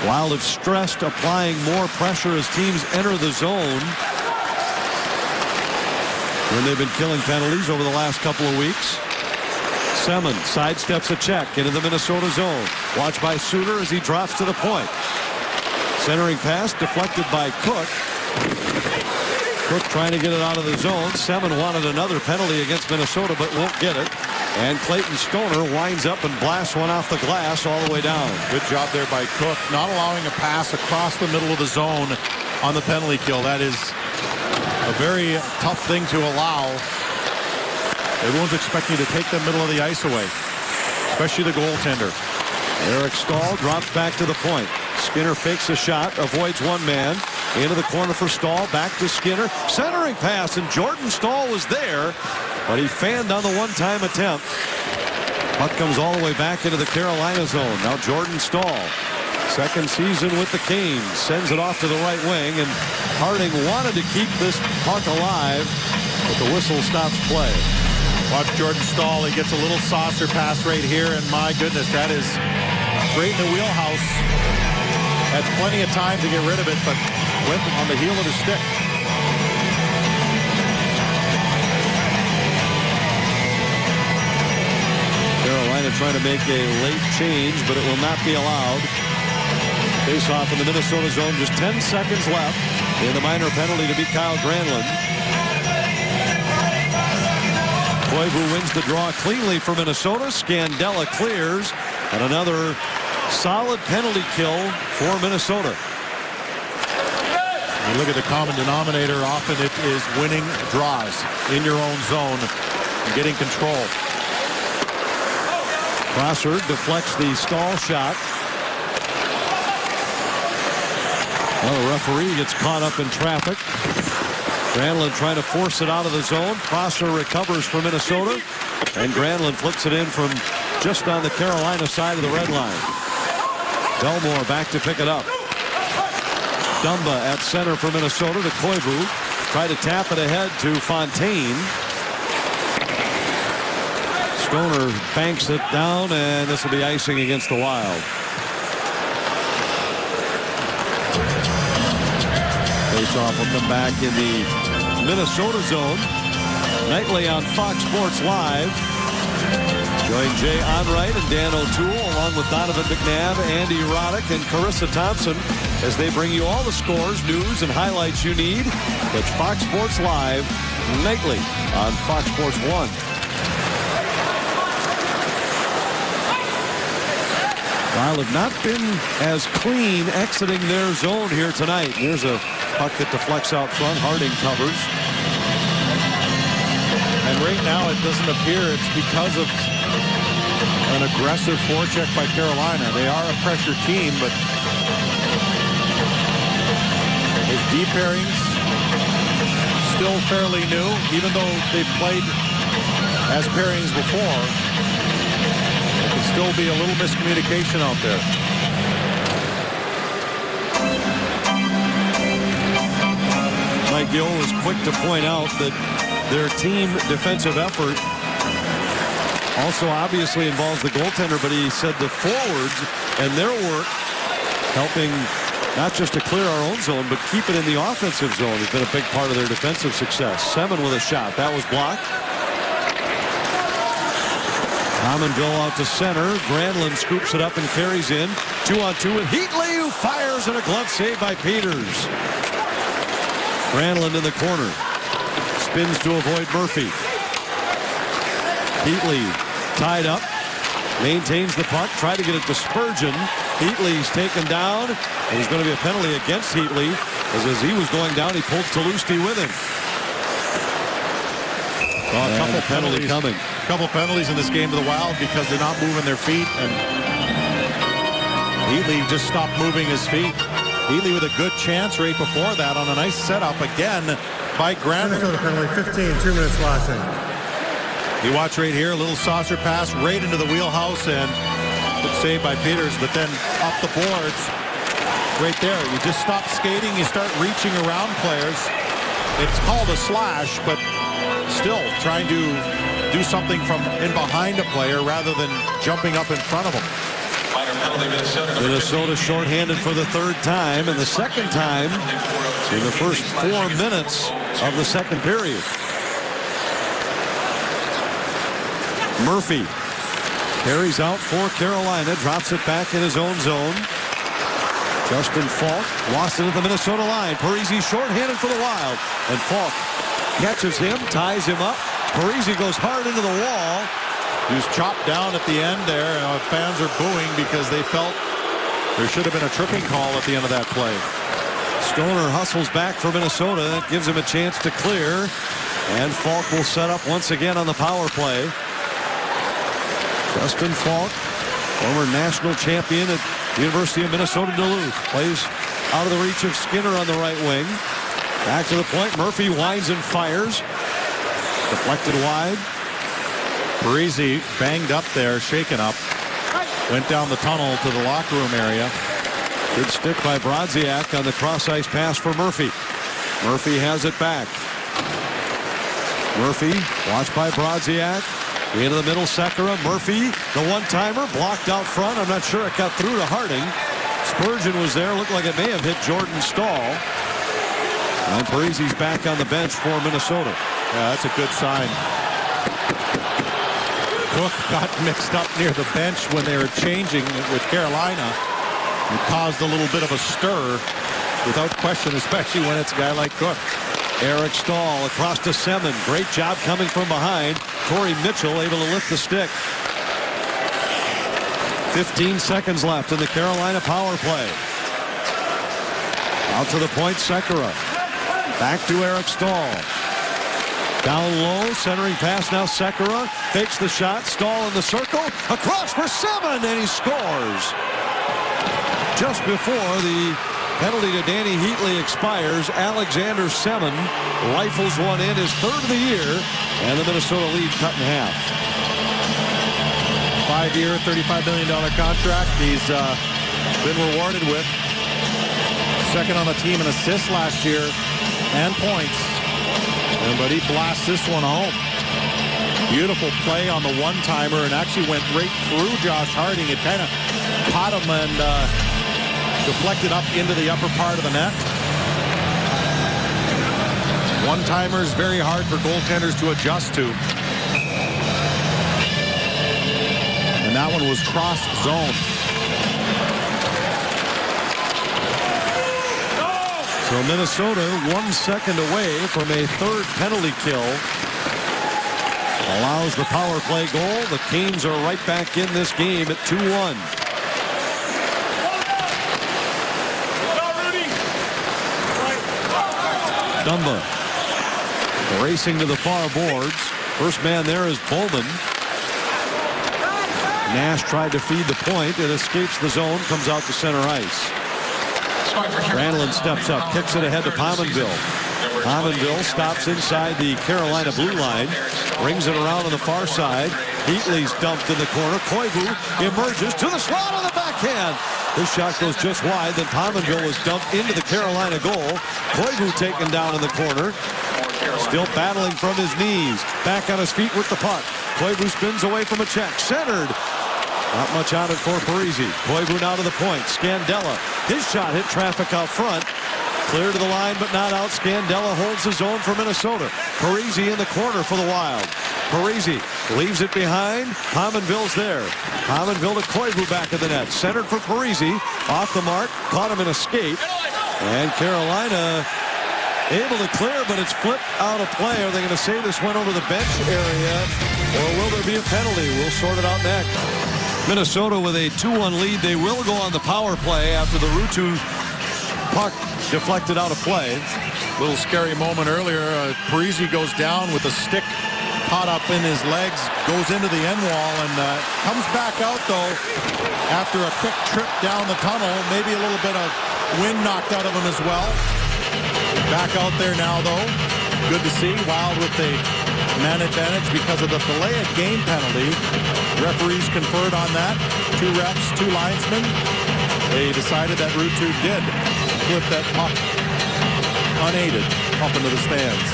Wild have stressed applying more pressure as teams enter the zone, when they've been killing penalties over the last couple of weeks. Semin sidesteps a check into the Minnesota zone. Watched by Suter as he drops to the point. Centering pass deflected by Cook. Cook trying to get it out of the zone. Semin wanted another penalty against Minnesota, but won't get it. And Clayton Stoner winds up and blasts one off the glass all the way down. Good job there by Cook, not allowing a pass across the middle of the zone on the penalty kill. That is a very tough thing to allow. Everyone's expecting you to take the middle of the ice away, especially the goaltender. Eric Stahl drops back to the point. Skinner fakes a shot, avoids one man. Into the corner for Stahl, back to Skinner. Centering pass, and Jordan Stahl was there, but he fanned on the one-time attempt. Puck comes all the way back into the Carolina zone. Now Jordan Stahl, second season with the Canes, sends it off to the right wing, and Harding wanted to keep this puck alive, but the whistle stops play. Watch Jordan Stahl. He gets a little saucer pass right here, and my goodness, that is straight in the wheelhouse. Had plenty of time to get rid of it, but went on the heel of his stick. Carolina trying to make a late change, but it will not be allowed. Face off in the Minnesota zone, just 10 seconds left in the minor penalty to beat Kyle Granlund. Koivu wins the draw cleanly for Minnesota. Scandella clears, and another solid penalty kill for Minnesota. You look at the common denominator, often it is winning draws in your own zone and getting control. Prosser deflects the Stahl shot. Well, the referee gets caught up in traffic. Granlund trying to force it out of the zone. Prosser recovers for Minnesota, and Granlund flips it in from just on the Carolina side of the red line. Belmore back to pick it up. Dumba at center for Minnesota to Koivu. Try to tap it ahead to Fontaine. Stoner banks it down, and this will be icing against the Wild. Face-off will come back in the Minnesota zone. Nightly on Fox Sports Live. Join Jay Onrait and Dan O'Toole along with Donovan McNabb, Andy Roddick, and Carissa Thompson as they bring you all the scores, news, and highlights you need. It's Fox Sports Live nightly on Fox Sports 1. Wild have not been as clean exiting their zone here tonight. Here's a puck that deflects out front. Harding covers. And right now it doesn't appear it's because of an aggressive forecheck by Carolina. They are a pressure team, but his deep pairings still fairly new, even though they've played as pairings before. There can still be a little miscommunication out there. Mike Gill was quick to point out that their team defensive effort also obviously involves the goaltender, but he said the forwards and their work helping not just to clear our own zone, but keep it in the offensive zone has been a big part of their defensive success. Semin with a shot. That was blocked. Pominville out to center. Granlund scoops it up and carries in. 2-on-2 with Heatley, who fires, and a glove save by Peters. Granlund in the corner. Spins to avoid Murphy. Heatley tied up. Maintains the puck. Tried to get it to Spurgeon. Heatley's taken down. And there's going to be a penalty against Heatley. As he was going down, he pulled Talusti with him. Well, a couple penalties coming. A couple penalties in this game to the Wild because they're not moving their feet. And Heatley just stopped moving his feet. Heatley with a good chance right before that on a nice setup again by Granlund. Minnesota penalty, 15, 2 minutes slashing. You watch right here, a little saucer pass right into the wheelhouse, and good save by Peters, but then up the boards right there. You just stop skating, you start reaching around players. It's called a slash, but still trying to do something from in behind a player rather than jumping up in front of him. Minor penalty, Minnesota shorthanded for the third time, and the second time in the first 4 minutes of the second period. Murphy carries out for Carolina, drops it back in his own zone. Justin Falk lost it at the Minnesota line. Parise shorthanded for the Wild, and Falk catches him, ties him up. Parise goes hard into the wall, He was chopped down at the end there. Fans are booing because they felt there should have been a tripping call at the end of that play. Stoner hustles back for Minnesota. That gives him a chance to clear. And Falk will set up once again on the power play. Justin Falk, former national champion at the University of Minnesota Duluth, plays out of the reach of Skinner on the right wing. Back to the point. Murphy winds and fires. Deflected wide. Parise banged up there, shaken up. Went down the tunnel to the locker room area. Good stick by Brodziak on the cross-ice pass for Murphy. Murphy has it back. Murphy, watched by Brodziak. Into the middle, Sekera. Murphy, the one-timer, blocked out front. I'm not sure it got through to Harding. Spurgeon was there. Looked like it may have hit Jordan Staal. And Parise's back on the bench for Minnesota. Yeah, that's a good sign. Cook got mixed up near the bench when they were changing with Carolina. It caused a little bit of a stir, without question, especially when it's a guy like Cook. Eric Staal across to Semin. Great job coming from behind. Torrey Mitchell able to lift the stick. 15 seconds left in the Carolina power play. Out to the point, Sekera. Back to Eric Staal. Down low, centering pass now, Sekera. Fakes the shot, Staal in the circle. Across for Semin, and he scores. Just before the penalty to Danny Heatley expires, Alexander Semin rifles one in, his third of the year, and the Minnesota lead cut in half. 5-year, $35 million contract. He's been rewarded with second on the team in assists last year and points. But he blasts this one home. Beautiful play on the one-timer and actually went right through Josh Harding. It kind of caught him and deflected up into the upper part of the net. One-timer is very hard for goaltenders to adjust to. And that one was cross zone. So Minnesota 1 second away from a third penalty kill. Allows the power play goal. The Canes are right back in this game at 2-1. Dumba racing to the far boards. First man there is Bowman. Nash tried to feed the point. It escapes the zone, comes out to center ice. Granlund steps up, kicks it ahead to Pominville. Pominville stops inside the Carolina blue line, brings it around on the far side. Heatley's dumped in the corner. Koivu emerges to the slot on the backhand. This shot goes just wide. Then Pominville was dumped into the Carolina goal. Koivu taken down in the corner. Still battling from his knees. Back on his feet with the puck. Koivu spins away from a check. Centered. Not much on it for Parise. Koivu now to the point. Scandella. His shot hit traffic out front. Clear to the line, but not out. Scandella holds his own for Minnesota. Parise in the corner for the Wild. Parise leaves it behind. Pominville's there. Pominville to Koivu back of the net. Centered for Parise. Off the mark. Caught him in a skate. And Carolina able to clear, but it's flipped out of play. Are they going to say this went over the bench area, or will there be a penalty? We'll sort it out next. Minnesota with a 2-1 lead. They will go on the power play after the Ruutu puck deflected out of play. Little scary moment earlier. Parise goes down with a stick caught up in his legs, goes into the end wall, and comes back out, though, after a quick trip down the tunnel. Maybe a little bit of wind knocked out of him as well. Back out there now, though. Good to see. Wild with the man advantage because of the delay of game penalty. Referees conferred on that. 2 refs, 2 linesmen. They decided that Ruutu did flip that puck unaided up into the stands.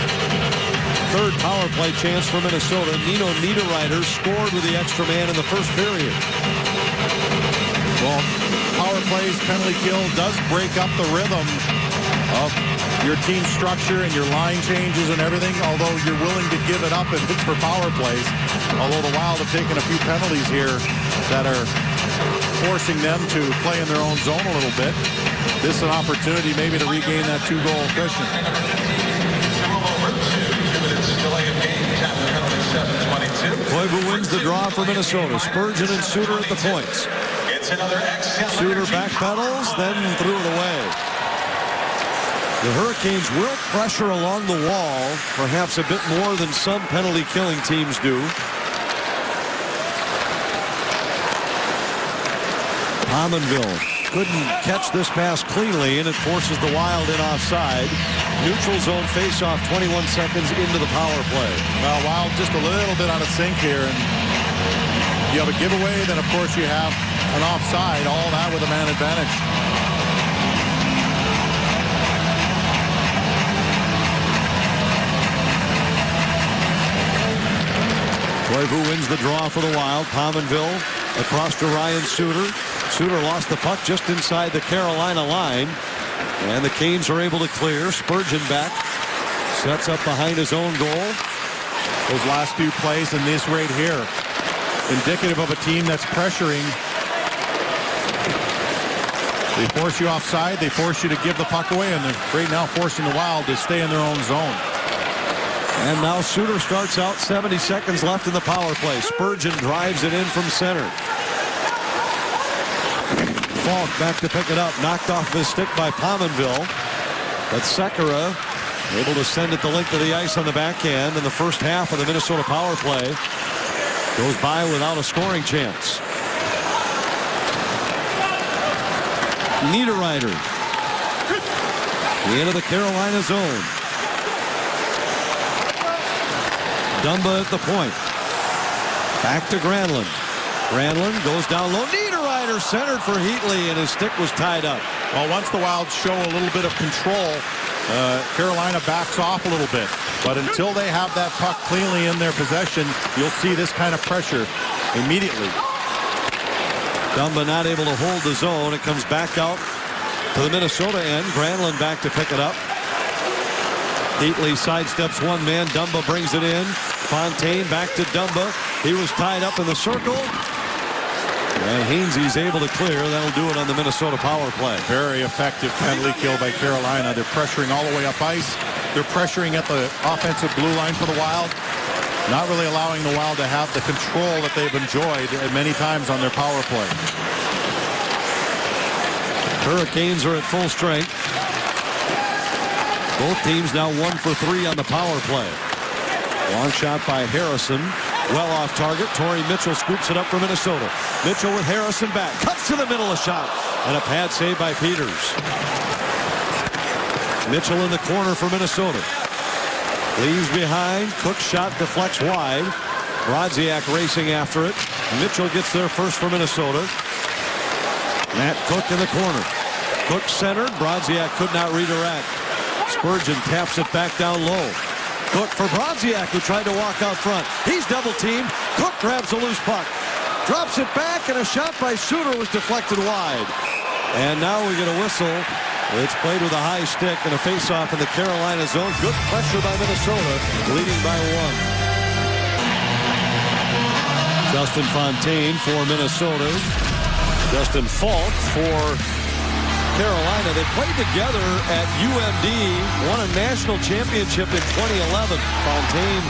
Third power play chance for Minnesota. Nino Niederreiter scored with the extra man in the first period. Well, power plays, penalty kill does break up the rhythm of your team structure and your line changes and everything, although you're willing to give it up if it's for power plays. Although the Wild have taken a few penalties here that are forcing them to play in their own zone a little bit. This is an opportunity maybe to regain that 2-goal cushion. Koivu wins the draw for Minnesota. Spurgeon and Suter at the points. It's another excellent Suter energy backpedals, then threw it away. The Hurricanes will pressure along the wall, perhaps a bit more than some penalty-killing teams do. Pominville couldn't catch this pass cleanly, and it forces the Wild in offside. Neutral zone faceoff 21 seconds into the power play. Well, Wild just a little bit out of sync here, and you have a giveaway, then of course you have an offside, all that with a man advantage. Koivu wins the draw for the Wild. Pominville across to Ryan Suter. Suter lost the puck just inside the Carolina line. And the Canes are able to clear. Spurgeon back. Sets up behind his own goal. Those last two plays and this right here, indicative of a team that's pressuring. They force you offside. They force you to give the puck away. And they're right now forcing the Wild to stay in their own zone. And now Suter starts out. 70 seconds left in the power play. Spurgeon drives it in from center. Falk back to pick it up. Knocked off his stick by Pominville. But Sekera able to send it the length of the ice on the backhand. And the first half of the Minnesota power play goes by without a scoring chance. Niederreiter into the Carolina zone. Dumba at the point. Back to Granlund. Granlund goes down low. Niederreiter centered for Heatley, and his stick was tied up. Well, once the Wild show a little bit of control, Carolina backs off a little bit. But until they have that puck cleanly in their possession, you'll see this kind of pressure immediately. Dumba not able to hold the zone. It comes back out to the Minnesota end. Granlund back to pick it up. Heatley sidesteps one man. Dumba brings it in. Fontaine back to Dumba. He was tied up in the circle. And Hainsey's able to clear. That'll do it on the Minnesota power play. Very effective penalty kill by Carolina. They're pressuring all the way up ice. They're pressuring at the offensive blue line for the Wild. Not really allowing the Wild to have the control that they've enjoyed many times on their power play. Hurricanes are at full strength. Both teams now 1 for 3 on the power play. Long shot by Harrison. Well off target. Torrey Mitchell scoops it up for Minnesota. Mitchell with Harrison back. Cuts to the middle of shot. And a pad save by Peters. Mitchell in the corner for Minnesota. Leaves behind. Cook's shot deflects wide. Brodziak racing after it. Mitchell gets there first for Minnesota. Matt Cook in the corner. Cook centered. Brodziak could not redirect. Spurgeon taps it back down low. Cook for Brodziak, who tried to walk out front. He's double teamed. Cook grabs a loose puck. Drops it back, and a shot by Suter was deflected wide. And now we get a whistle. It's played with a high stick and a face-off in the Carolina zone. Good pressure by Minnesota, leading by 1. Justin Fontaine for Minnesota. Justin Falk for Carolina. They played together at UMD, won a national championship in 2011. Fontaine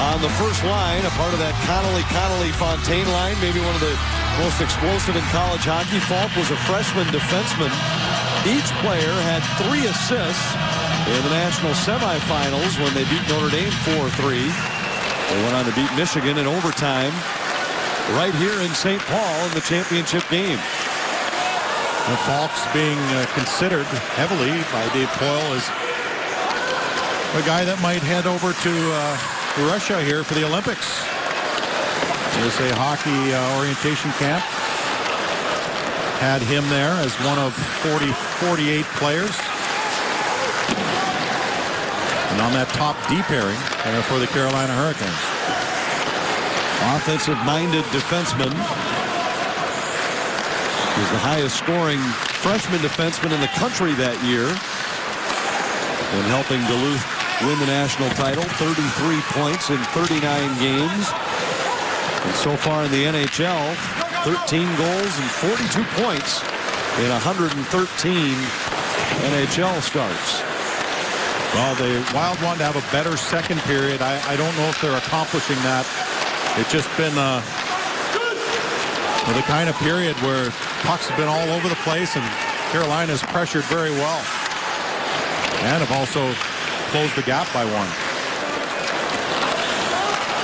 on the first line, a part of that Connolly-Fontaine line, maybe one of the most explosive in college hockey. Falk was a freshman defenseman. Each player had 3 assists in the national semifinals when they beat Notre Dame 4-3. They went on to beat Michigan in overtime right here in St. Paul in the championship game. Falk's being considered heavily by Dave Poile as a guy that might head over to Russia here for the Olympics. There's a hockey orientation camp. Had him there as one of 48 players. And on that top D pairing for the Carolina Hurricanes. Offensive-minded defenseman. He's the highest scoring freshman defenseman in the country that year. And helping Duluth win the national title. 33 points in 39 games. And so far in the NHL, 13 goals and 42 points in 113 NHL starts. Well, the Wild wanted to have a better second period. I don't know if they're accomplishing that It's just been the kind of period where pucks have been all over the place, and Carolina's pressured very well. And have also closed the gap by one.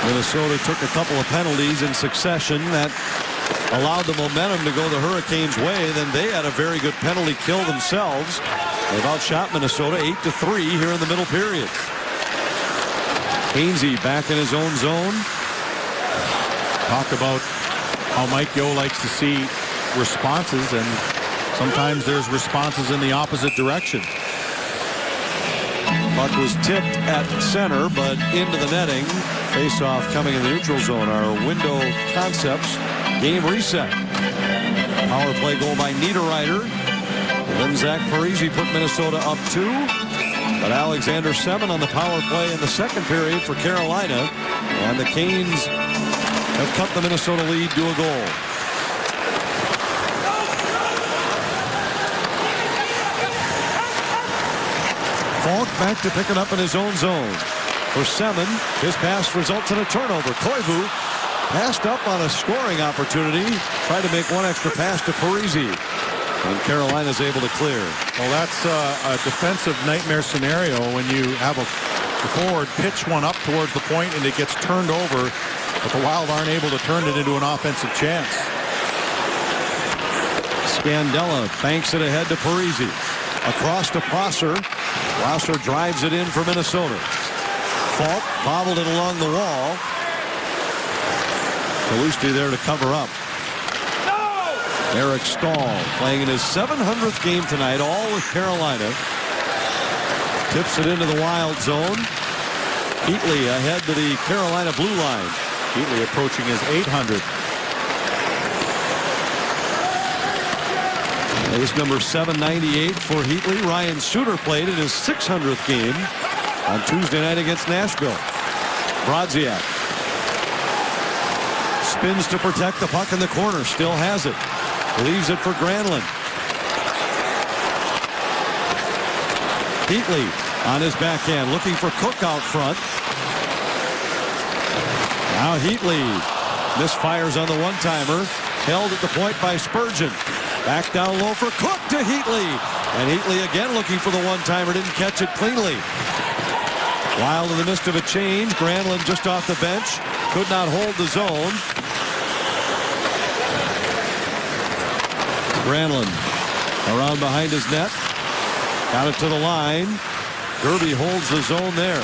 Minnesota took a couple of penalties in succession that allowed the momentum to go the Hurricanes' way. Then they had a very good penalty kill themselves. They've outshot Minnesota 8-3 here in the middle period. Hainsey back in his own zone. Talk about how Mike Yeo likes to see responses, and sometimes there's responses in the opposite direction. Puck was tipped at center, but into the netting. Face-off coming in the neutral zone. Our window concepts game reset. Power play goal by Niederreiter. Then Zach Parise put Minnesota up 2. But Alexander Semin on the power play in the second period for Carolina. And the Canes have cut the Minnesota lead to a goal. Falk back to pick it up in his own zone. For Semin, his pass results in a turnover. Koivu passed up on a scoring opportunity. Tried to make one extra pass to Parise. And Carolina's able to clear. Well, that's a defensive nightmare scenario when you have a forward pitch one up towards the point and it gets turned over, but the Wild aren't able to turn it into an offensive chance. Scandella banks it ahead to Parise. Across to Prosser. Prosser drives it in for Minnesota. Falk bobbled it along the wall. Kalusti there to cover up. Eric Stahl playing in his 700th game tonight, all with Carolina. Tips it into the Wild zone. Heatley ahead to the Carolina blue line. Heatley approaching his 800th. Ace number 798 for Heatley. Ryan Suter played in his 600th game on Tuesday night against Nashville. Brodziak spins to protect the puck in the corner. Still has it. Leaves it for Granlund. Heatley on his backhand looking for Cook out front. Now Heatley misfires on the one-timer. Held at the point by Spurgeon. Back down low for Cook to Heatley. And Heatley again looking for the one-timer. Didn't catch it cleanly. Wild in the midst of a change. Granlund just off the bench. Could not hold the zone. Granlund around behind his net. Got it to the line. Derby holds the zone there.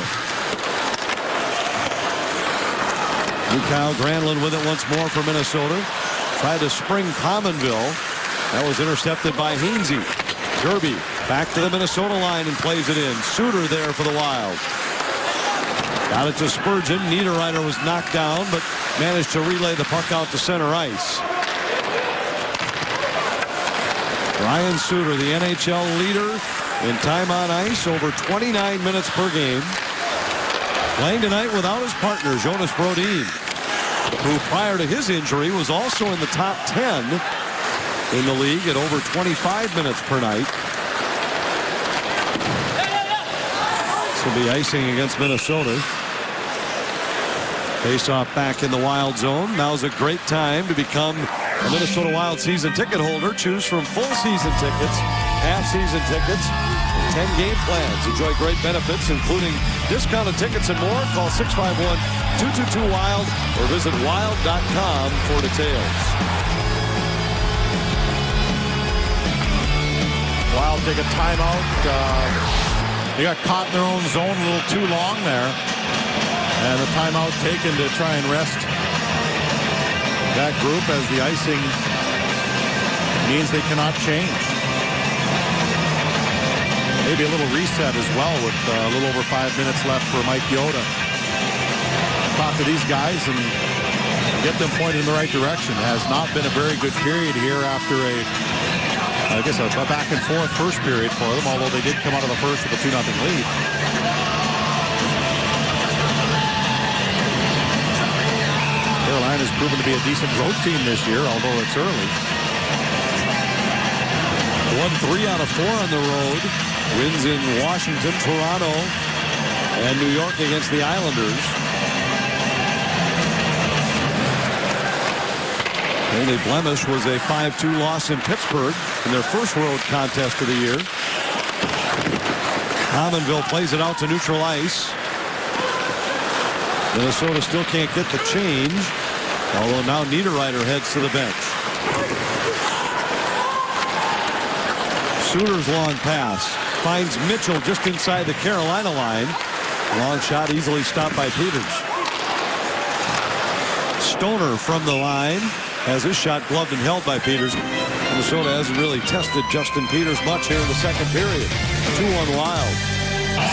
Mikhail Granlund with it once more for Minnesota. Tried to spring Pominville. That was intercepted by Hainsey. Derby back to the Minnesota line and plays it in. Suter there for the Wild. Got it to Spurgeon. Niederreiter was knocked down, but managed to relay the puck out to center ice. Ryan Suter, the NHL leader in time on ice, over 29 minutes per game. Playing tonight without his partner, Jonas Brodin, who prior to his injury was also in the top 10 in the league at over 25 minutes per night. This will be icing against Minnesota. Face-off back in the Wild zone. Now's a great time to become a Minnesota Wild season ticket holder. Choose from full season tickets, half-season tickets, and 10-game plans. Enjoy great benefits, including discounted tickets and more. Call 651-222-WILD or visit wild.com for details. Wild take a timeout. They got caught in their own zone a little too long there. And a timeout taken to try and rest that group as the icing means they cannot change. Maybe a little reset as well with a little over 5 minutes left for Mike Yeo to talk to these guys and get them pointed in the right direction. It has not been a very good period here after a back and forth first period for them, although they did come out of the first with a 2-0 lead. Carolina's proven to be a decent road team this year, although it's early. Won 3 out of 4 on the road. Wins in Washington, Toronto, and New York against the Islanders. Only blemish was a 5-2 loss in Pittsburgh in their first road contest of the year. Pominville plays it out to neutral ice. Minnesota still can't get the change, although now Niederreiter heads to the bench. Suter's long pass finds Mitchell just inside the Carolina line. Long shot easily stopped by Peters. Stoner from the line has his shot gloved and held by Peters. Minnesota hasn't really tested Justin Peters much here in the second period. 2-1 Wild.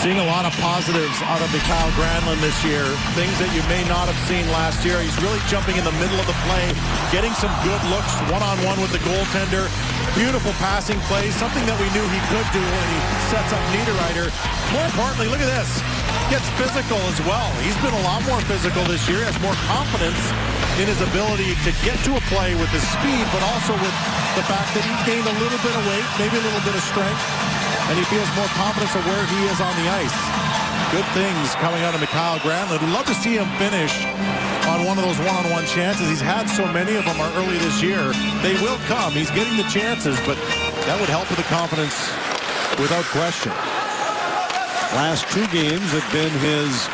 Seeing a lot of positives out of Mikael Granlund this year. Things that you may not have seen last year. He's really jumping in the middle of the play, getting some good looks one-on-one with the goaltender. Beautiful passing plays, something that we knew he could do when he sets up Niederreiter. More importantly, look at this. Gets physical as well. He's been a lot more physical this year, has more confidence in his ability to get to a play with his speed, but also with the fact that he's gained a little bit of weight, maybe a little bit of strength, and he feels more confidence of where he is on the ice. Good things coming out of Mikael Granlund. We'd love to see him finish on one of those one-on-one chances. He's had so many of them early this year. They will come. He's getting the chances, but that would help with the confidence without question. Last two games have been his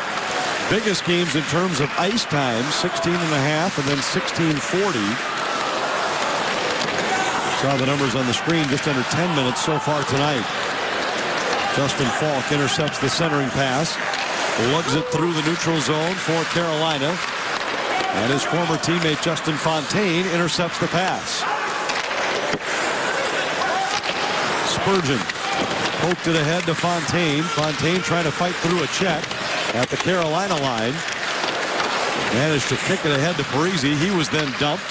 biggest games in terms of ice time, 16.5 and then 16:40. Saw the numbers on the screen, just under 10 minutes so far tonight. Justin Falk intercepts the centering pass, lugs it through the neutral zone for Carolina, and his former teammate Justin Fontaine intercepts the pass. Spurgeon poked it ahead to Fontaine. Fontaine trying to fight through a check at the Carolina line. Managed to kick it ahead to Parise. He was then dumped.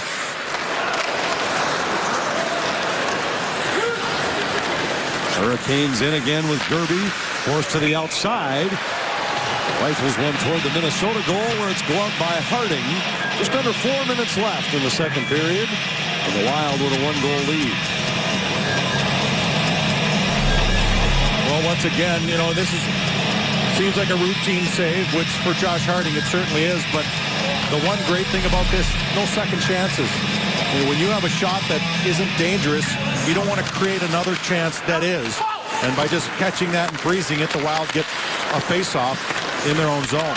Hurricanes in again with Gerby. Forced to the outside. Rifles one toward the Minnesota goal where it's gloved by Harding. Just under 4 minutes left in the second period. And the Wild with a 1-goal lead. Well, once again, you know, this seems like a routine save, which for Josh Harding it certainly is. But the one great thing about this, no second chances. When you have a shot that isn't dangerous, you don't want to create another chance that is. And by just catching that and freezing it, the Wild get a face-off in their own zone.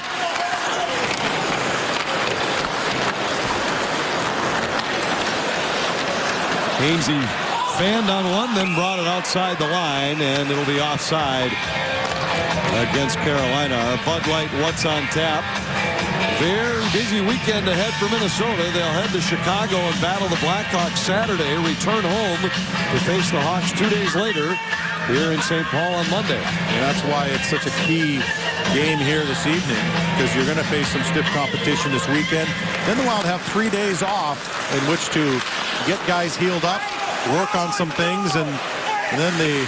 Hainsey fanned on one, then brought it outside the line, and it'll be offside against Carolina. Our Bud Light What's on Tap. Very busy weekend ahead for Minnesota. They'll head to Chicago and battle the Blackhawks Saturday, return home to face the Hawks 2 days later here in St. Paul on Monday. And that's why it's such a key game here this evening, because you're going to face some stiff competition this weekend. Then the Wild have 3 days off in which to get guys healed up, work on some things, and then the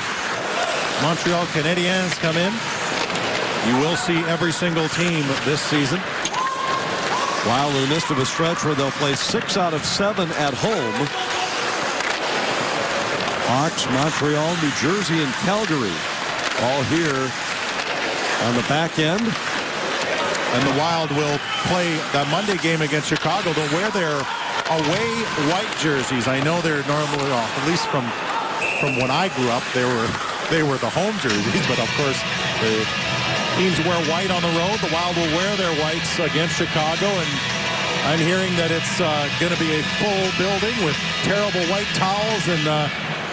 Montreal Canadiens come in. You will see every single team this season. Wild in the midst of a stretch where they'll play 6 out of 7 at home. Hawks, Montreal, New Jersey, and Calgary all here on the back end. And the Wild will play that Monday game against Chicago. They'll wear their away white jerseys. I know they're normally off, at least from when I grew up, they were the home jerseys, but of course the teams wear white on the road. The Wild will wear their whites against Chicago, and I'm hearing that it's going to be a full building with terrible white towels, and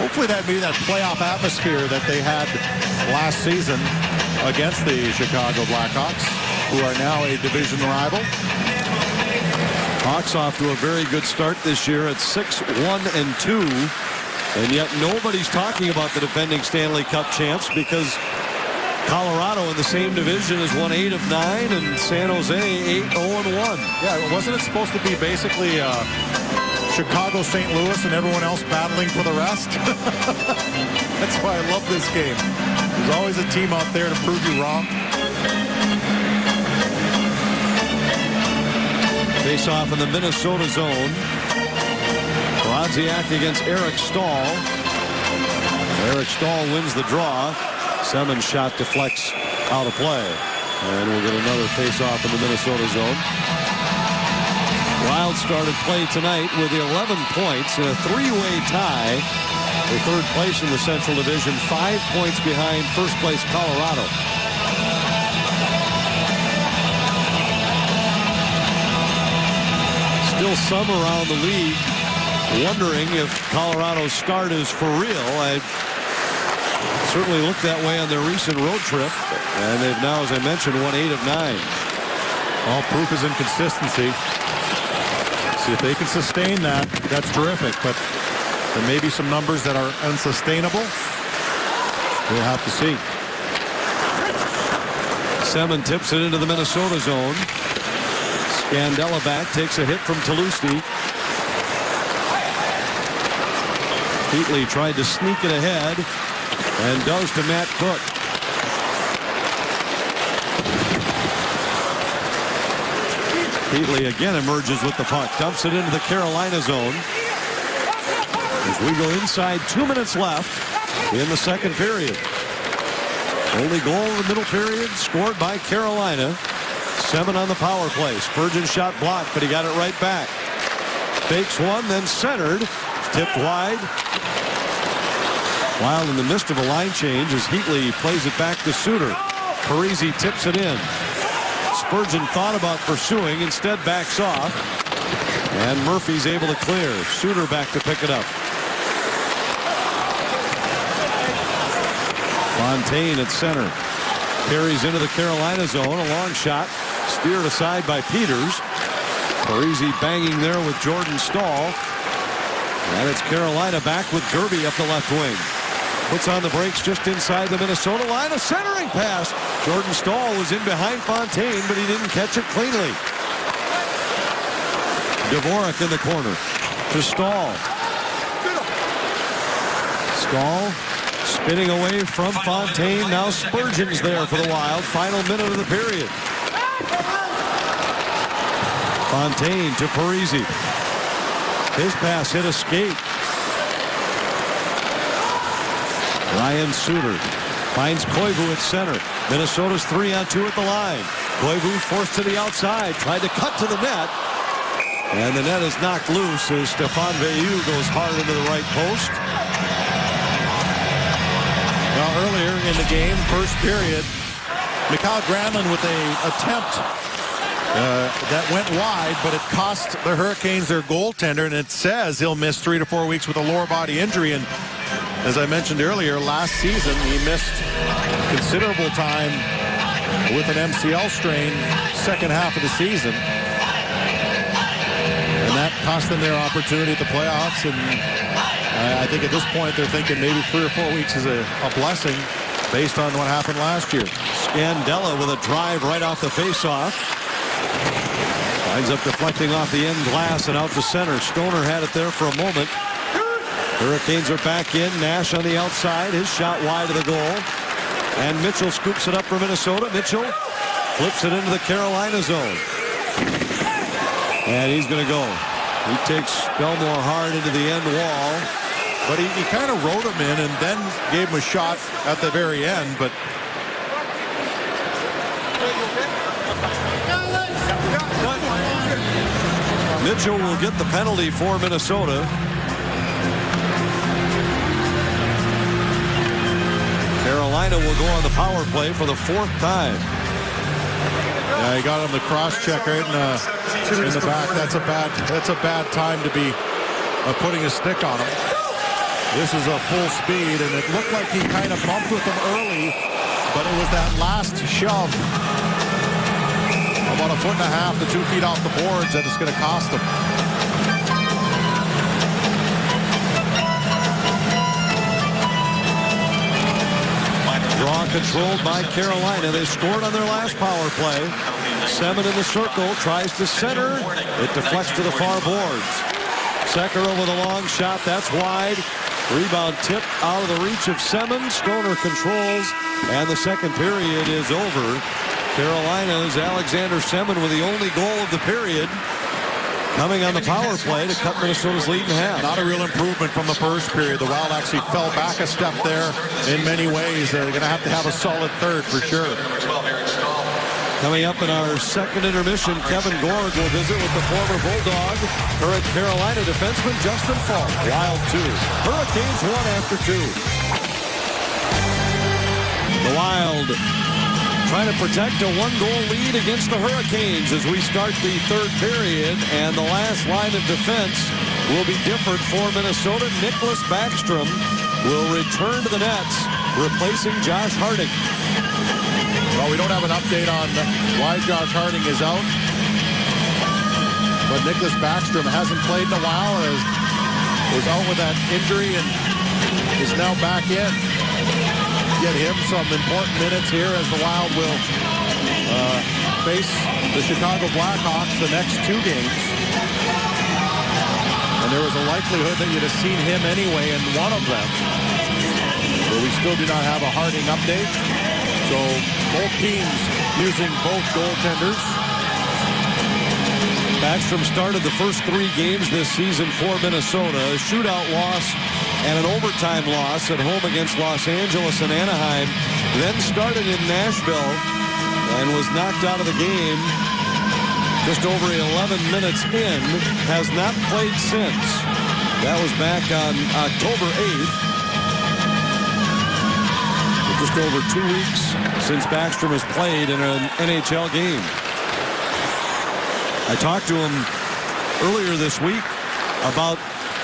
hopefully that be that playoff atmosphere that they had last season against the Chicago Blackhawks, who are now a division rival. Hawks off to a very good start this year at 6-1-2, and yet nobody's talking about the defending Stanley Cup champs because Colorado in the same division has won 8 of 9, and San Jose 8-0-1. Yeah, wasn't it supposed to be basically Chicago, St. Louis, and everyone else battling for the rest? That's why I love this game. There's always a team out there to prove you wrong. Face off in the Minnesota zone. Brodziak against Eric Stahl. Eric Stahl wins the draw. Semen's shot deflects out of play. And we'll get another face-off in the Minnesota zone. Wild started play tonight with 11 points in a three-way tie for third place in the Central Division, 5 points behind first place Colorado. Still some around the league wondering if Colorado's start is for real. I certainly looked that way on their recent road trip, and they've now, as I mentioned, won 8 of 9. All proof is in consistency. See if they can sustain that. That's terrific, but there may be some numbers that are unsustainable. We'll have to see. Semin tips it into the Minnesota zone. Scandella back, takes a hit from Toulouse. Heatley tried to sneak it ahead and does to Matt Cook. Heatley again emerges with the puck, dumps it into the Carolina zone. As we go inside, 2 minutes left in the second period. Only goal in the middle period scored by Carolina. Semin on the power play. Spurgeon shot blocked, but he got it right back. Fakes one, then centered. Tipped wide. Wild in the midst of a line change as Heatley plays it back to Suter. Parisi tips it in. Spurgeon thought about pursuing, instead backs off. And Murphy's able to clear. Suter back to pick it up. Fontaine at center. Carries into the Carolina zone. A long shot. Steered aside by Peters. Parisi banging there with Jordan Staal. And it's Carolina back with Derby up the left wing. Puts on the brakes just inside the Minnesota line. A centering pass. Jordan Staal was in behind Fontaine, but he didn't catch it cleanly. Dvorak in the corner to Staal. Staal spinning away from Fontaine. Now Spurgeon's there for the Wild. Final minute of the period. Fontaine to Parisi. His pass hit a skate. Ryan Suter finds Koivu at center. Minnesota's 3-on-2 at the line. Koivu forced to the outside. Tried to cut to the net. And the net is knocked loose as Stefan Veilleux goes hard into the right post. Well, earlier in the game, first period, Mikael Granlund with an attempt that went wide, but it cost the Hurricanes their goaltender, and it says he'll miss 3 to 4 weeks with a lower body injury. And as I mentioned earlier, last season he missed considerable time with an MCL strain second half of the season. And that cost them their opportunity at the playoffs. And I think at this point they're thinking maybe 3 or 4 weeks is a blessing based on what happened last year. Scandella with a drive right off the faceoff. Winds up deflecting off the end glass and out to center. Stoner had it there for a moment. Hurricanes are back in. Nash on the outside. His shot wide of the goal. And Mitchell scoops it up for Minnesota. Mitchell flips it into the Carolina zone. And he's going to go. He takes Belmore hard into the end wall. But he kind of rode him in and then gave him a shot at the very end. But Mitchell will get the penalty for Minnesota. Carolina will go on the power play for the 4th time. yeah, he got him the cross check right in the back. That's a bad time to be putting a stick on him. This is a full speed, and it looked like he kind of bumped with him early, but it was that last shove about 1.5 to 2 feet off the boards that it's going to cost him. Draw controlled by Carolina. They scored on their last power play. Semin in the circle, tries to center. It deflects to the far boards. Sekera with a long shot. That's wide. Rebound tip out of the reach of Semin. Stoner controls, and the second period is over. Carolina's Alexander Semin with the only goal of the period, coming on the power play to cut Minnesota's lead in half. Not a real improvement from the first period. The Wild actually fell back a step there in many ways. They're going to have a solid third for sure. Coming up in our second intermission, Kevin Gorg will visit with the former Bulldog, current Carolina defenseman Justin Faulk. Wild 2. Hurricanes 1 after 2. The Wild trying to protect a 1-goal lead against the Hurricanes as we start the third period, and the last line of defense will be different for Minnesota. Nicholas Backstrom will return to the nets, replacing Josh Harding. Well, we don't have an update on why Josh Harding is out, but Nicholas Backstrom hasn't played in a while, was out with that injury and is now back in. Get him some important minutes here as the Wild will face the Chicago Blackhawks the next 2 games. And there was a likelihood that you'd have seen him anyway in one of them. But we still do not have a Harding update. So both teams using both goaltenders. Backstrom started the first 3 games this season for Minnesota. A shootout loss and an overtime loss at home against Los Angeles and Anaheim. Then started in Nashville and was knocked out of the game just over 11 minutes in. Has not played since. That was back on October 8th. Just over 2 weeks since Backstrom has played in an NHL game. I talked to him earlier this week about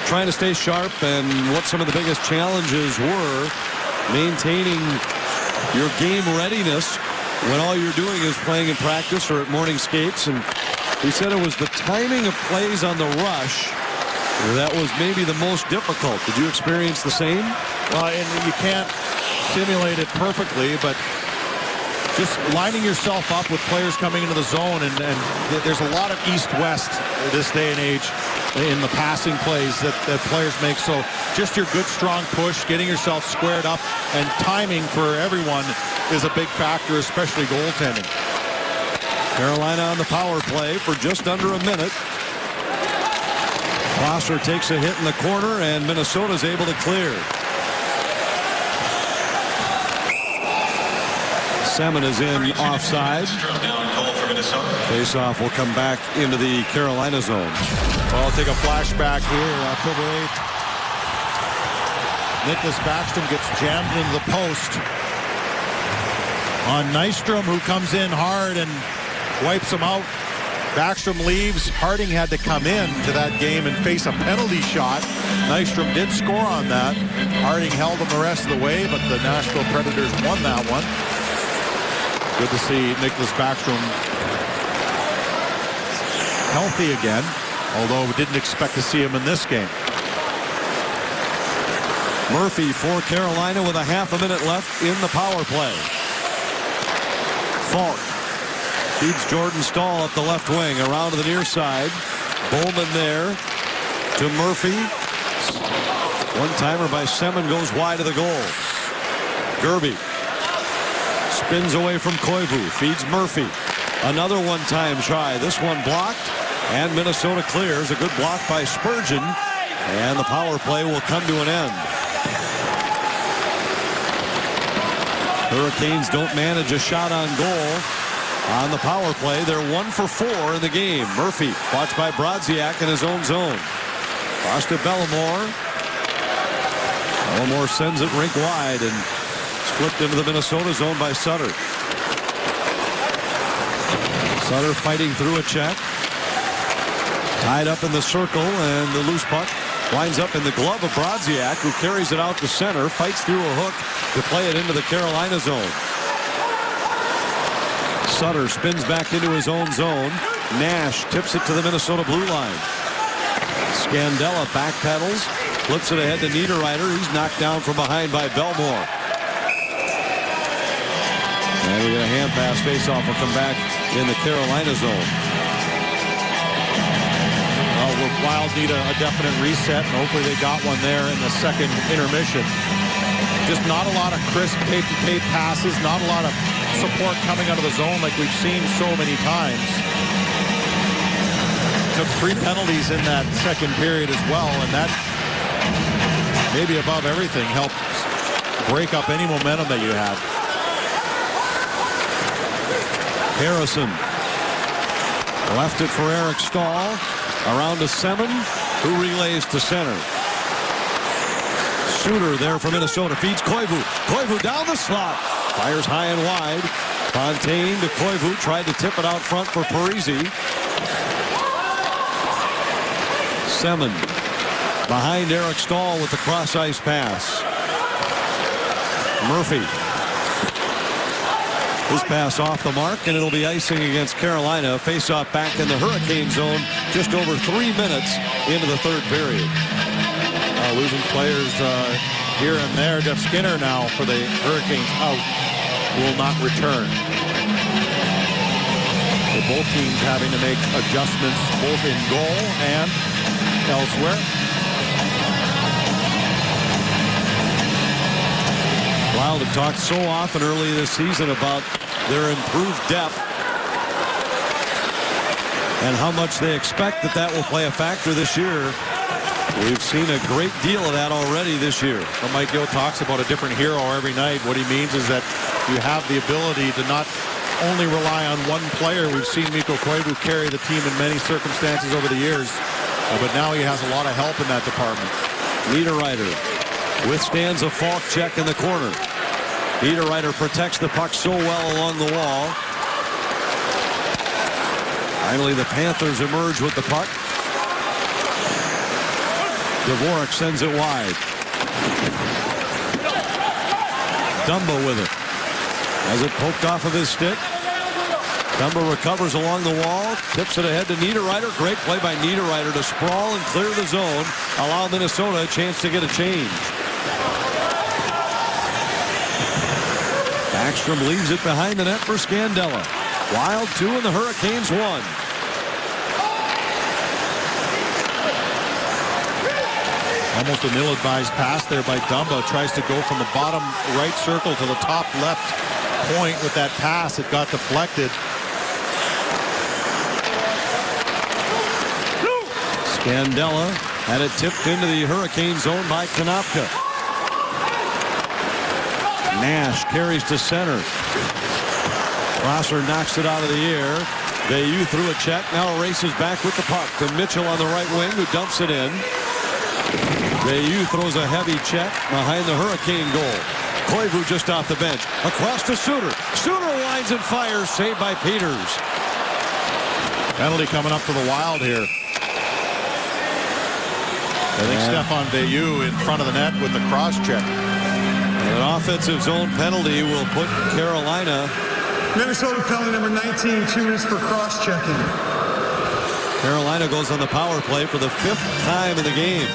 trying to stay sharp and what some of the biggest challenges were maintaining your game readiness when all you're doing is playing in practice or at morning skates. And he said it was the timing of plays on the rush that was maybe the most difficult. Did you experience the same? Well, and you can't simulate it perfectly, but just lining yourself up with players coming into the zone, and there's a lot of east-west this day and age in the passing plays that players make. So just your good, strong push, getting yourself squared up, and timing for everyone is a big factor, especially goaltending. Carolina on the power play for just under a minute. Foster takes a hit in the corner, and Minnesota's able to clear. Semin is in offside. Face-off will come back into the Carolina zone. Well, I'll take a flashback here. October 8th. Nicholas Backstrom gets jammed into the post on Nystrom, who comes in hard and wipes him out. Backstrom leaves. Harding had to come in to that game and face a penalty shot. Nystrom did score on that. Harding held him the rest of the way, but the Nashville Predators won that one. Good to see Nicholas Backstrom healthy again, although we didn't expect to see him in this game. Murphy for Carolina with a half a minute left in the power play. Faulk feeds Jordan Staal up the left wing around to the near side. Bowman there to Murphy. One-timer by Semin goes wide of the goal. Gerby spins away from Koivu, feeds Murphy. Another one-time try. This one blocked, and Minnesota clears. A good block by Spurgeon, and the power play will come to an end. Hurricanes don't manage a shot on goal on the power play. They're 1 for 4 in the game. Murphy watched by Brodziak in his own zone. Cross to Bellemore. Bellemore sends it rink wide, and flipped into the Minnesota zone by Sutter. Sutter fighting through a check. Tied up in the circle, and the loose puck winds up in the glove of Brodziak, who carries it out to center, fights through a hook to play it into the Carolina zone. Sutter spins back into his own zone. Nash tips it to the Minnesota blue line. Scandella backpedals, flips it ahead to Niederreiter. He's knocked down from behind by Bellemore. And we get a hand pass. Face-off will come back in the Carolina zone. Well, the Wild need a definite reset, and hopefully they got one there in the second intermission. Just not a lot of crisp tape passes, not a lot of support coming out of the zone like we've seen so many times. Took 3 penalties in that second period as well, and that maybe above everything helped break up any momentum that you had. Harrison left it for Eric Stahl. Around to Semin, who relays to center. Suter there for Minnesota. Feeds Koivu. Koivu down the slot. Fires high and wide. Fontaine to Koivu. Tried to tip it out front for Parise. Semin behind Eric Stahl with the cross ice pass. Murphy. His pass off the mark, and it'll be icing against Carolina. Face-off back in the Hurricane zone just over 3 minutes into the third period. Losing players here and there. Jeff Skinner now for the Hurricanes out. Will not return. So both teams having to make adjustments both in goal and elsewhere. Wild have talked so often early this season about their improved depth and how much they expect that will play a factor this year. We've seen a great deal of that already this year. Well, Mike Gill talks about a different hero every night. What he means is that you have the ability to not only rely on one player. We've seen Mikko Koivu carry the team in many circumstances over the years, but now he has a lot of help in that department. Niederreiter withstands a Falk check in the corner. Niederreiter protects the puck so well along the wall. Finally, the Panthers emerge with the puck. Dvorak sends it wide. Dumba with it. Has it poked off of his stick. Dumba recovers along the wall. Tips it ahead to Niederreiter. Great play by Niederreiter to sprawl and clear the zone. Allow Minnesota a chance to get a change. Backstrom leaves it behind the net for Scandella. Wild 2 and the Hurricanes 1. Almost an ill-advised pass there by Dumba. Tries to go from the bottom right circle to the top left point with that pass. It got deflected. Scandella had it tipped into the Hurricane zone by Konopka. Nash carries to center. Rosser knocks it out of the air. Veilleux threw a check. Now races back with the puck to Mitchell on the right wing, who dumps it in. Veilleux throws a heavy check behind the Hurricane goal. Koivu just off the bench. Across to Suter. Suter winds and fires. Saved by Peters. Penalty coming up for the Wild here. I think Stefan Veilleux in front of the net with the cross check. An offensive zone penalty will put Carolina. Minnesota penalty number 19-2 is for cross-checking. Carolina goes on the power play for the 5th time in the game.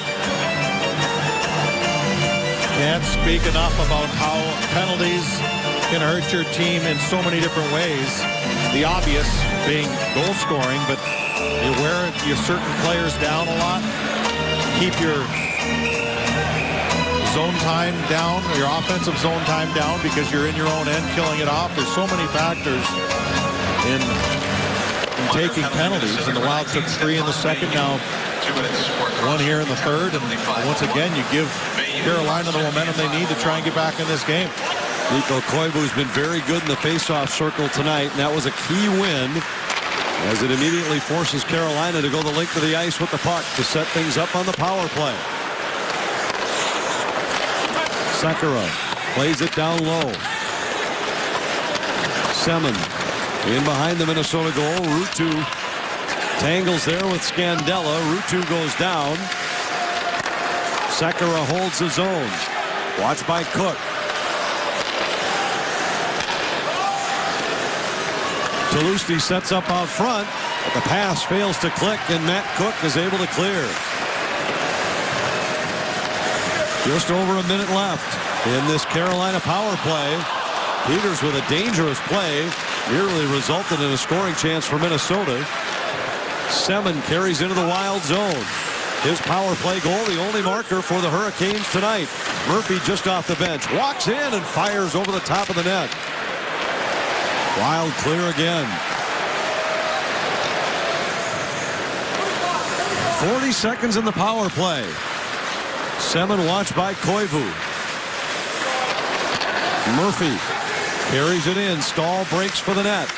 Can't speak enough about how penalties can hurt your team in so many different ways. The obvious being goal scoring, but you wear your certain players down a lot. Keep your zone time down, your offensive zone time down because you're in your own end killing it off. There's so many factors in taking penalties, and the Wild took 3 in the second, now 1 here in the third, and once again you give Carolina the momentum they need to try and get back in this game. Mikko Koivu's been very good in the face-off circle tonight, and that was a key win as it immediately forces Carolina to go the length of the ice with the puck to set things up on the power play. Sekera plays it down low. Semin in behind the Minnesota goal. Ruutu tangles there with Scandella. Ruutu goes down. Sekera holds his own. Watched by Cook. Tulosti sets up out front, but the pass fails to click, and Matt Cook is able to clear. Just over a minute left in this Carolina power play. Peters with a dangerous play nearly resulted in a scoring chance for Minnesota. Semin carries into the Wild zone. His power play goal, the only marker for the Hurricanes tonight. Murphy just off the bench, walks in and fires over the top of the net. Wild clear again. 40 seconds in the power play. Semin watched by Koivu. Murphy carries it in. Stahl breaks for the net.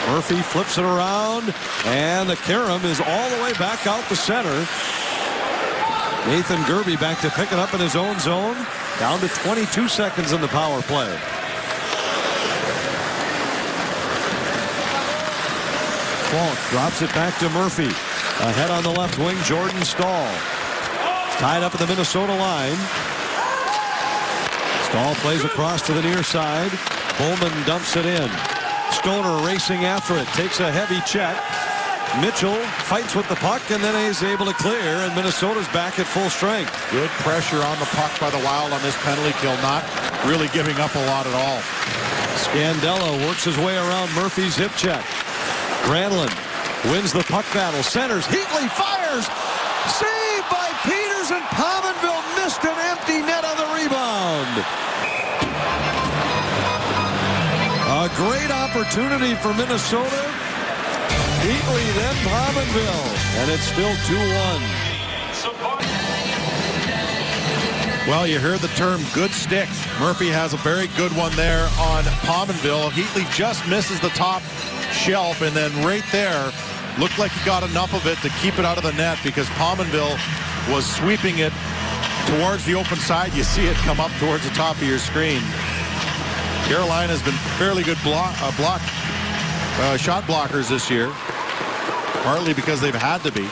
Murphy flips it around, and the carom is all the way back out the center. Nathan Gerby back to pick it up in his own zone. Down to 22 seconds in the power play. Falk drops it back to Murphy. Ahead on the left wing, Jordan Staal. Tied up at the Minnesota line. Staal plays across to the near side. Bowman dumps it in. Stoner racing after it. Takes a heavy check. Mitchell fights with the puck and then is able to clear, and Minnesota's back at full strength. Good pressure on the puck by the Wild on this penalty kill. Not really giving up a lot at all. Scandella works his way around Murphy's hip check. Granlund wins the puck battle. Centers. Heatley fires. Saved by Peters, and Pominville missed an empty net on the rebound. A great opportunity for Minnesota. Heatley, then Pominville, and it's still 2-1. Well, you heard the term good stick. Murphy has a very good one there on Pominville. Heatley just misses the top shelf, and then right there looked like he got enough of it to keep it out of the net because Pominville was sweeping it towards the open side. You see it come up towards the top of your screen. Carolina's been fairly good shot blockers this year, partly because they've had to be.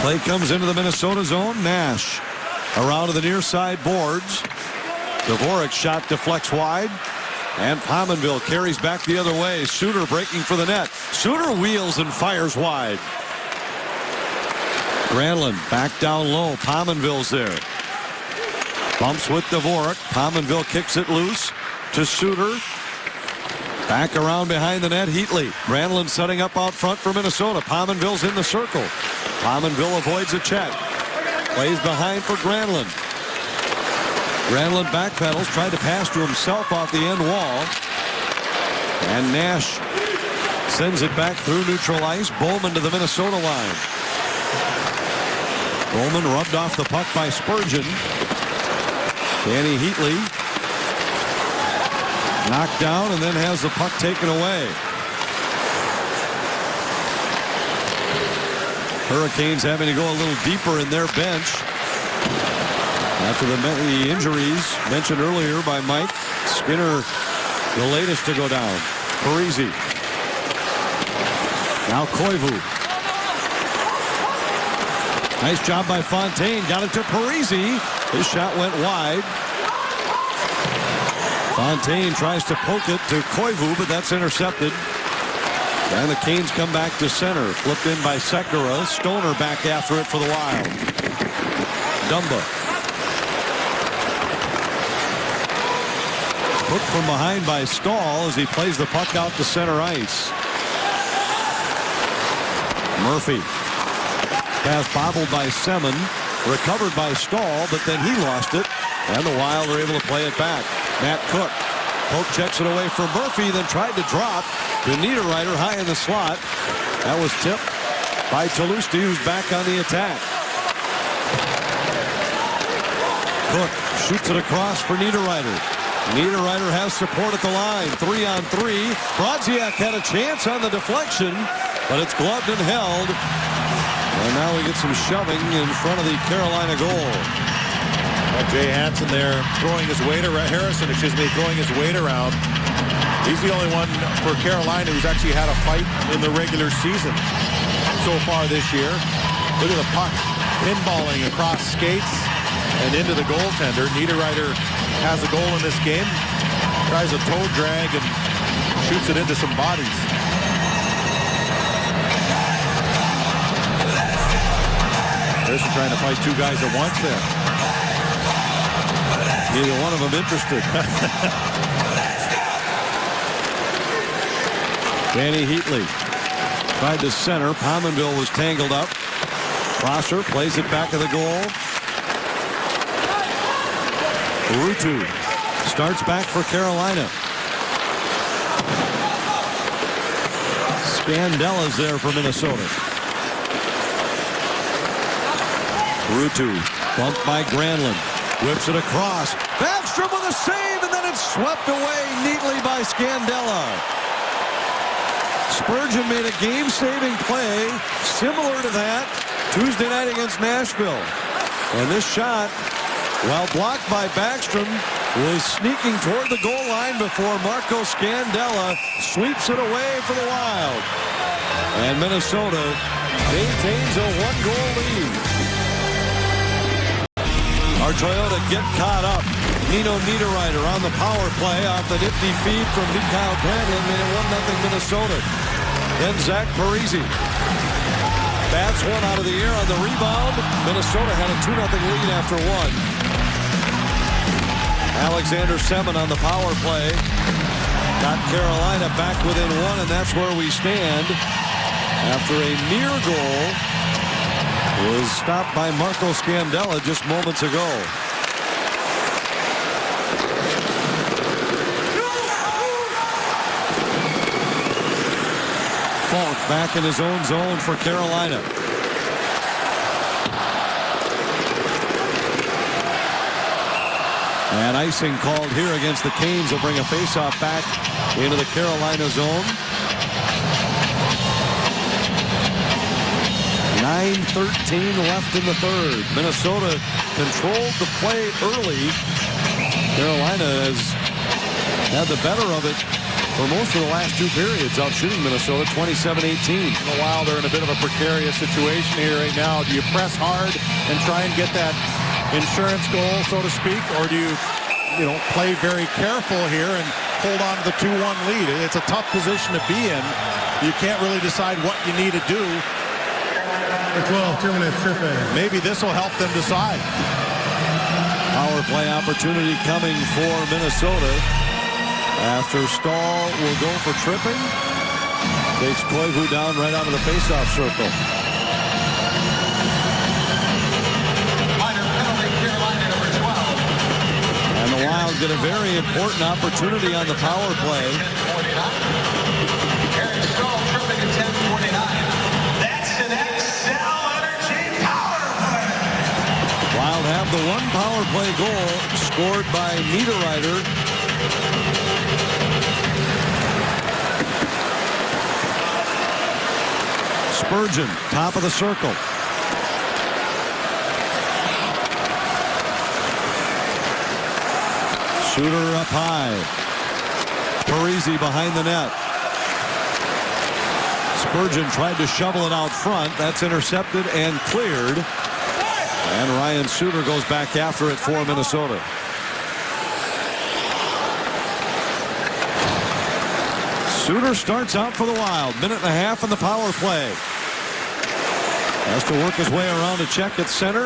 Play comes into the Minnesota zone. Nash around to the near side boards. Dvorak's shot deflects wide, and Pominville carries back the other way. Suter breaking for the net. Suter wheels and fires wide. Granlund back down low. Pominville's there. Bumps with Dvorak. Pominville kicks it loose to Suter. Back around behind the net. Heatley. Granlund setting up out front for Minnesota. Pominville's in the circle. Pominville avoids a check. Plays behind for Granlund. Granlund backpedals. Tried to pass to himself off the end wall. And Nash sends it back through neutral ice. Bowman to the Minnesota line. Bowman rubbed off the puck by Spurgeon. Danny Heatley knocked down and then has the puck taken away. Hurricanes having to go a little deeper in their bench after the injuries mentioned earlier by Mike. Skinner, the latest to go down. Parisi. Now Koivu. Nice job by Fontaine. Got it to Parisi. His shot went wide. Fontaine tries to poke it to Koivu, but that's intercepted. And the Canes come back to center. Flipped in by Sekera. Stoner back after it for the Wild. Dumba. Hooked from behind by Staal as he plays the puck out to center ice. Murphy. Pass bobbled by Semin. Recovered by Staal, but then he lost it. And the Wild are able to play it back. Matt Cook. Poke checks it away from Murphy, then tried to drop. To Niederreiter high in the slot. That was tipped by Tulosti, who's back on the attack. Cook shoots it across for Niederreiter. Niederreiter has support at the line. 3-on-3. Brodziak had a chance on the deflection, but it's gloved and held. And now we get some shoving in front of the Carolina goal. Jay Hansen there throwing his weight around. Harrison, throwing his weight around. He's the only one for Carolina who's actually had a fight in the regular season so far this year. Look at the puck pinballing across skates and into the goaltender. Niederreiter has a goal in this game. Tries a toe drag and shoots it into some bodies. Harrison trying to fight two guys at once there. Neither one of them interested. Danny Heatley tried to center. Pominville was tangled up. Prosser plays it back of the goal. Ruutu starts back for Carolina. Scandella's there for Minnesota. Ruutu bumped by Granlund. Whips it across. Backstrom with a save, and then it's swept away neatly by Scandella. Spurgeon made a game-saving play similar to that Tuesday night against Nashville. And this shot, while blocked by Backstrom, was sneaking toward the goal line before Marco Scandella sweeps it away for the Wild. And Minnesota maintains a one-goal lead. Our Toyota get caught up. Nino Niederreiter on the power play off the nifty feed from Mikael Granlund made it 1-0 Minnesota. Then Zach Parise bats one out of the air on the rebound. Minnesota had a 2-0 lead after one. Alexander Semin on the power play got Carolina back within one, and that's where we stand after a near goal was stopped by Marco Scandella just moments ago. Falk back in his own zone for Carolina. And icing called here against the Canes will bring a faceoff back into the Carolina zone. 9:13 left in the third. Minnesota controlled the play early. Carolina has had the better of it for most of the last two periods, outshooting Minnesota 27-18. The Wild are in a bit of a precarious situation here right now. Do you press hard and try and get that insurance goal, so to speak, or do you play very careful here and hold on to the 2-1 lead? It's a tough position to be in. You can't really decide what you need to do. 12, 2 minutes tripping. Maybe this will help them decide. Power play opportunity coming for Minnesota. After Stahl will go for tripping. Takes Koivu down right out of the faceoff circle. Minor penalty, Carolina, number 12. And the Wild get a very important opportunity on the power play. 10:49. Eric Stahl tripping at 10:49. That's an Xcel Energy power play. Wild have the one power play goal scored by Niederreiter. Spurgeon, top of the circle. Shooter up high. Parise behind the net. Spurgeon tried to shovel it out front. That's intercepted and cleared. And Ryan Suter goes back after it for Minnesota. Suter starts out for the Wild. Minute and a half in the power play. Has to work his way around to check at center.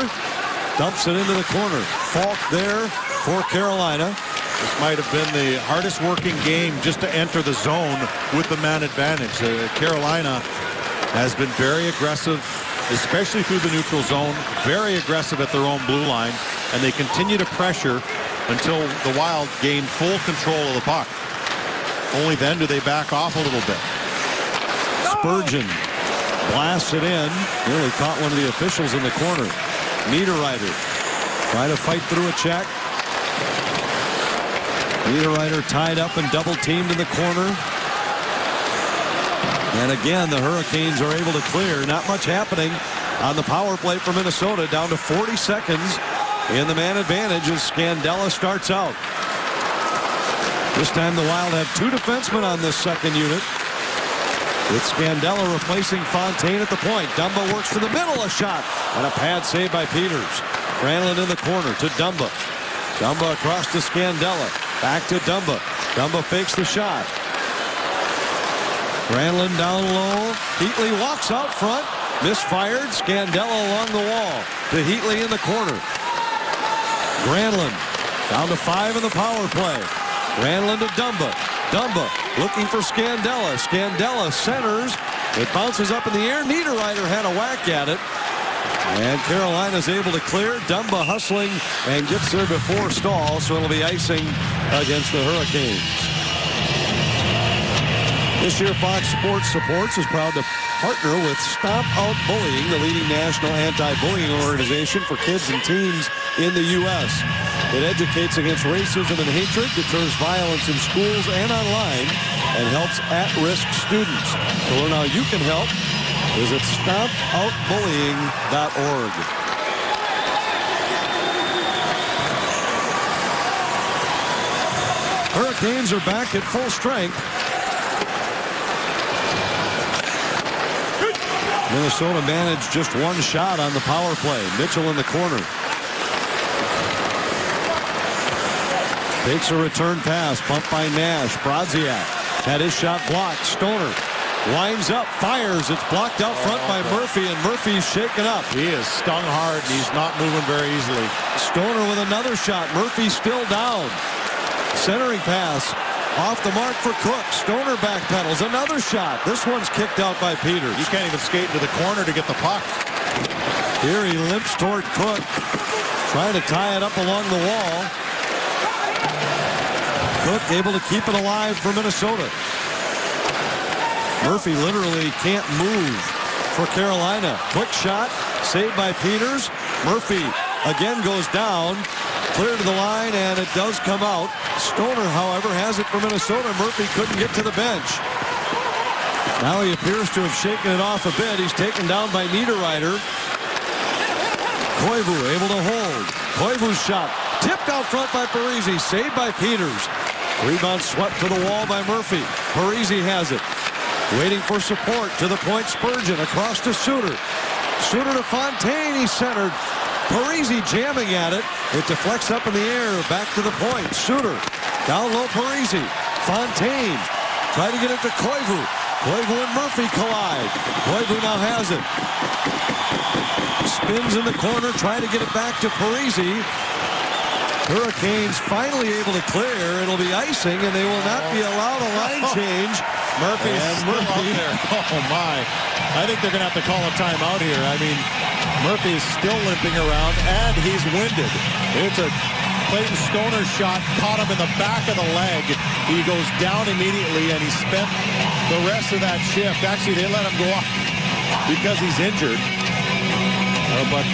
Dumps it into the corner. Falk there for Carolina. This might have been the hardest working game just to enter the zone with the man advantage. Carolina has been very aggressive, especially through the neutral zone, very aggressive at their own blue line, and they continue to pressure until the Wild gain full control of the puck. Only then do they back off a little bit. Spurgeon blasts it in. Nearly caught one of the officials in the corner. Niederreiter trying to fight through a check. Niederreiter tied up and double teamed in the corner. And again, the Hurricanes are able to clear. Not much happening on the power play for Minnesota. Down to 40 seconds in the man advantage as Scandella starts out. This time the Wild have two defensemen on this second unit. With Scandella replacing Fontaine at the point. Dumba works to the middle, a shot. And a pad save by Peters. Granlund in the corner to Dumba. Dumba across to Scandella. Back to Dumba. Dumba fakes the shot. Granlund down low. Heatley walks out front. Misfired. Scandella along the wall. To Heatley in the corner. Granlund down to 5 in the power play. Granlund to Dumba. Dumba looking for Scandella. Scandella centers. It bounces up in the air. Niederreiter had a whack at it. And Carolina's able to clear. Dumba hustling and gets there before Stahl. So it'll be icing against the Hurricanes. This year, Fox Sports Supports is proud to partner with Stomp Out Bullying, the leading national anti-bullying organization for kids and teens in the U.S. It educates against racism and hatred, deters violence in schools and online, and helps at-risk students. To learn how you can help, visit StompOutBullying.org. Hurricanes are back at full strength. Minnesota managed just one shot on the power play. Mitchell in the corner. Takes a return pass. Pumped by Nash. Brodziak had his shot blocked. Stoner winds up, fires. It's blocked out front by Murphy, and Murphy's shaken up. He is stung hard, and he's not moving very easily. Stoner with another shot. Murphy still down. Centering pass off the mark for Cook. Stoner backpedals. Another shot. This one's kicked out by Peters. He can't even skate to the corner to get the puck. Here he limps toward Cook, trying to tie it up along the wall. Cook able to keep it alive for Minnesota. Murphy literally can't move for Carolina. Quick shot, saved by Peters. Murphy again goes down. Clear to the line, and it does come out. Stoner, however, has it for Minnesota. Murphy couldn't get to the bench. Now he appears to have shaken it off a bit. He's taken down by Niederreiter. Koivu able to hold. Koivu's shot tipped out front by Parise, saved by Peters. Rebound swept to the wall by Murphy. Parise has it. Waiting for support. To the point, Spurgeon across to Suter. Suter to Fontaine. He's centered. Parise jamming at it. It deflects up in the air. Back to the point. Suter. Down low, Parise. Fontaine. Try to get it to Koivu. Koivu and Murphy collide. Koivu now has it. Spins in the corner. Trying to get it back to Parise. Hurricanes finally able to clear. It'll be icing, and they will not be allowed a line change. Murphy's still out there. Oh, my. I think they're going to have to call a timeout here. I mean, Murphy is still limping around, and he's winded. It's a Clayton Stoner shot, caught him in the back of the leg. He goes down immediately, and he spent the rest of that shift. Actually, they let him go off because he's injured. But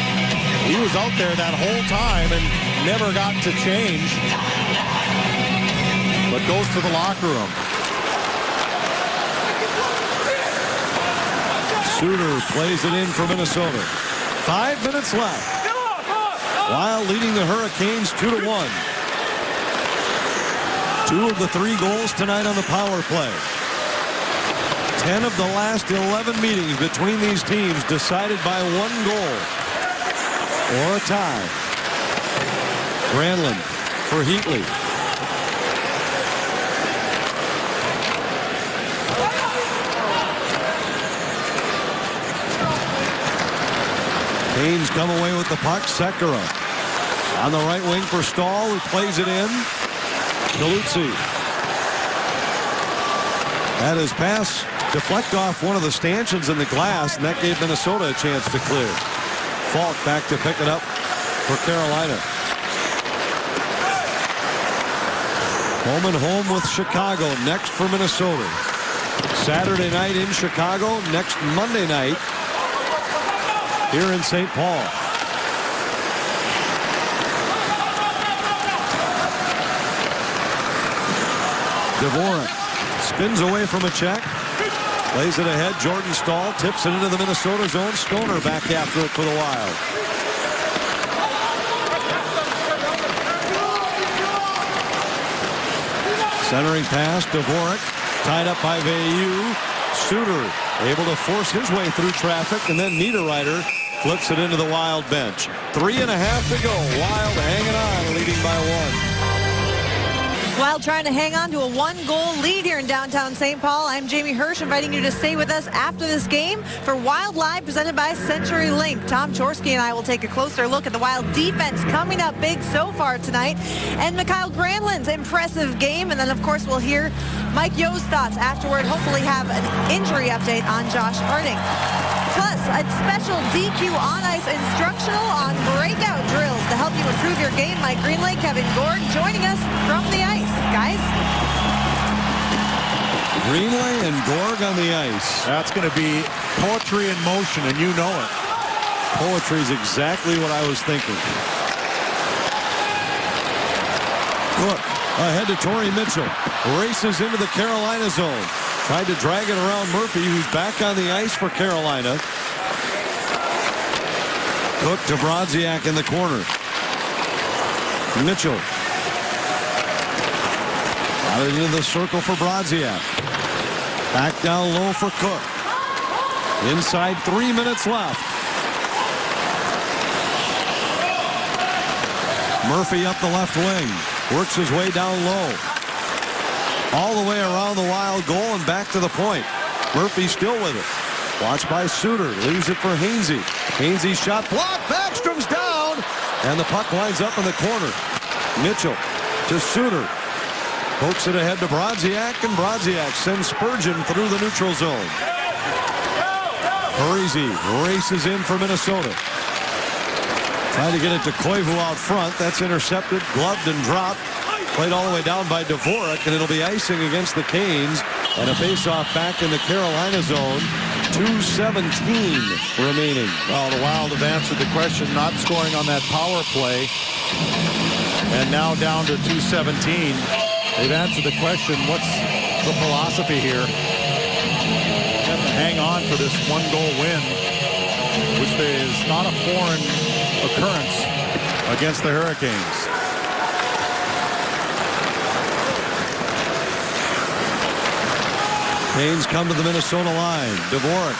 he was out there that whole time and never got to change. But goes to the locker room. Suter plays it in for Minnesota. 5 minutes left. Wild leading the Hurricanes 2-1. 2 of the 3 goals tonight on the power play. 10 of the last 11 meetings between these teams decided by 1 goal or a tie. Granlund for Heatley. Canes come away with the puck. Sekera on the right wing for Stahl, who plays it in. Galuzzi had his pass deflect off one of the stanchions in the glass, and that gave Minnesota a chance to clear. Falk back to pick it up for Carolina. Home and home with Chicago next for Minnesota. Saturday night in Chicago, next Monday night here in St. Paul. Dvorak spins away from a check. Plays it ahead. Jordan Stahl tips it into the Minnesota zone. Stoner back after it for the Wild. Centering pass. Dvorak tied up by Veilleux. Suter able to force his way through traffic, and then Niederreiter flips it into the Wild bench. 3.5 to go. Wild hanging on, leading by 1. Wild trying to hang on to a 1-goal lead here in downtown St. Paul. I'm Jamie Hirsch, inviting you to stay with us after this game for Wild Live, presented by CenturyLink. Tom Chorsky and I will take a closer look at the Wild defense coming up big so far tonight, and Mikael Granlund's impressive game. And then, of course, we'll hear Mike Yo's thoughts afterward. Hopefully have an injury update on Josh Harding. Plus, a special DQ on ice instructional on breakout drills to help you improve your game. Mike Greenlake, Kevin Gord joining us from the ice. Guys. Greenway and Gorg on the ice. That's going to be poetry in motion, and you know it. Poetry is exactly what I was thinking. Cook ahead to Torrey Mitchell. Races into the Carolina zone. Tried to drag it around Murphy, who's back on the ice for Carolina. Cook to Brodziak in the corner. Mitchell. Out into the circle for Brodziak. Back down low for Cook. Inside 3 minutes left. Murphy up the left wing. Works his way down low. All the way around the Wild goal and back to the point. Murphy still with it. Watched by Suter. Leaves it for Hainsey. Hainsey's shot blocked. Backstrom's down. And the puck winds up in the corner. Mitchell to Suter. Pokes it ahead to Brodziak, and Brodziak sends Spurgeon through the neutral zone. Parise races in for Minnesota. Trying to get it to Koivu out front. That's intercepted, gloved, and dropped. Played all the way down by Dvorak, and it'll be icing against the Canes. And a face-off back in the Carolina zone. 2:17 remaining. Well, the Wild have answered the question, not scoring on that power play. And now down to 2:17. They've answered the question, what's the philosophy here? They have to hang on for this one-goal win, which is not a foreign occurrence against the Hurricanes. Canes come to the Minnesota line. Dvorak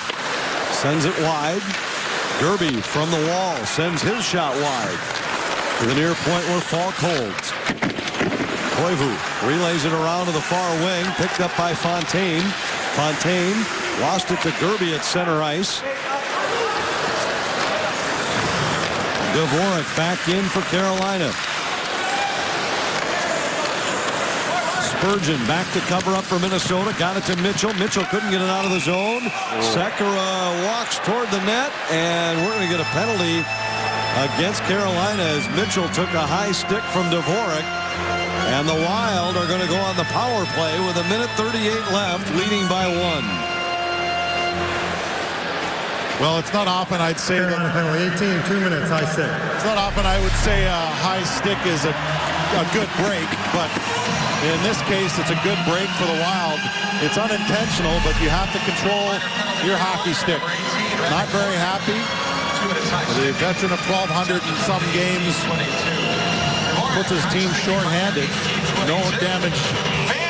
sends it wide. Derby from the wall sends his shot wide to the near point where Falk holds. Koivu relays it around to the far wing, picked up by Fontaine. Fontaine lost it to Derby at center ice. Dvorak back in for Carolina. Spurgeon back to cover up for Minnesota. Got it to Mitchell. Mitchell couldn't get it out of the zone. Sekera walks toward the net, and we're going to get a penalty against Carolina as Mitchell took a high stick from Dvorak. And the Wild are going to go on the power play with 1:38 left, leading by 1. Well, it's not often I'd say that. Carolina penalty, 18, 2 minutes, high stick. It's not often I would say a high stick is a good break, but in this case, it's a good break for the Wild. It's unintentional, but you have to control your hockey stick. Not very happy. The veteran of 1,200 and some games puts his team shorthanded. No damage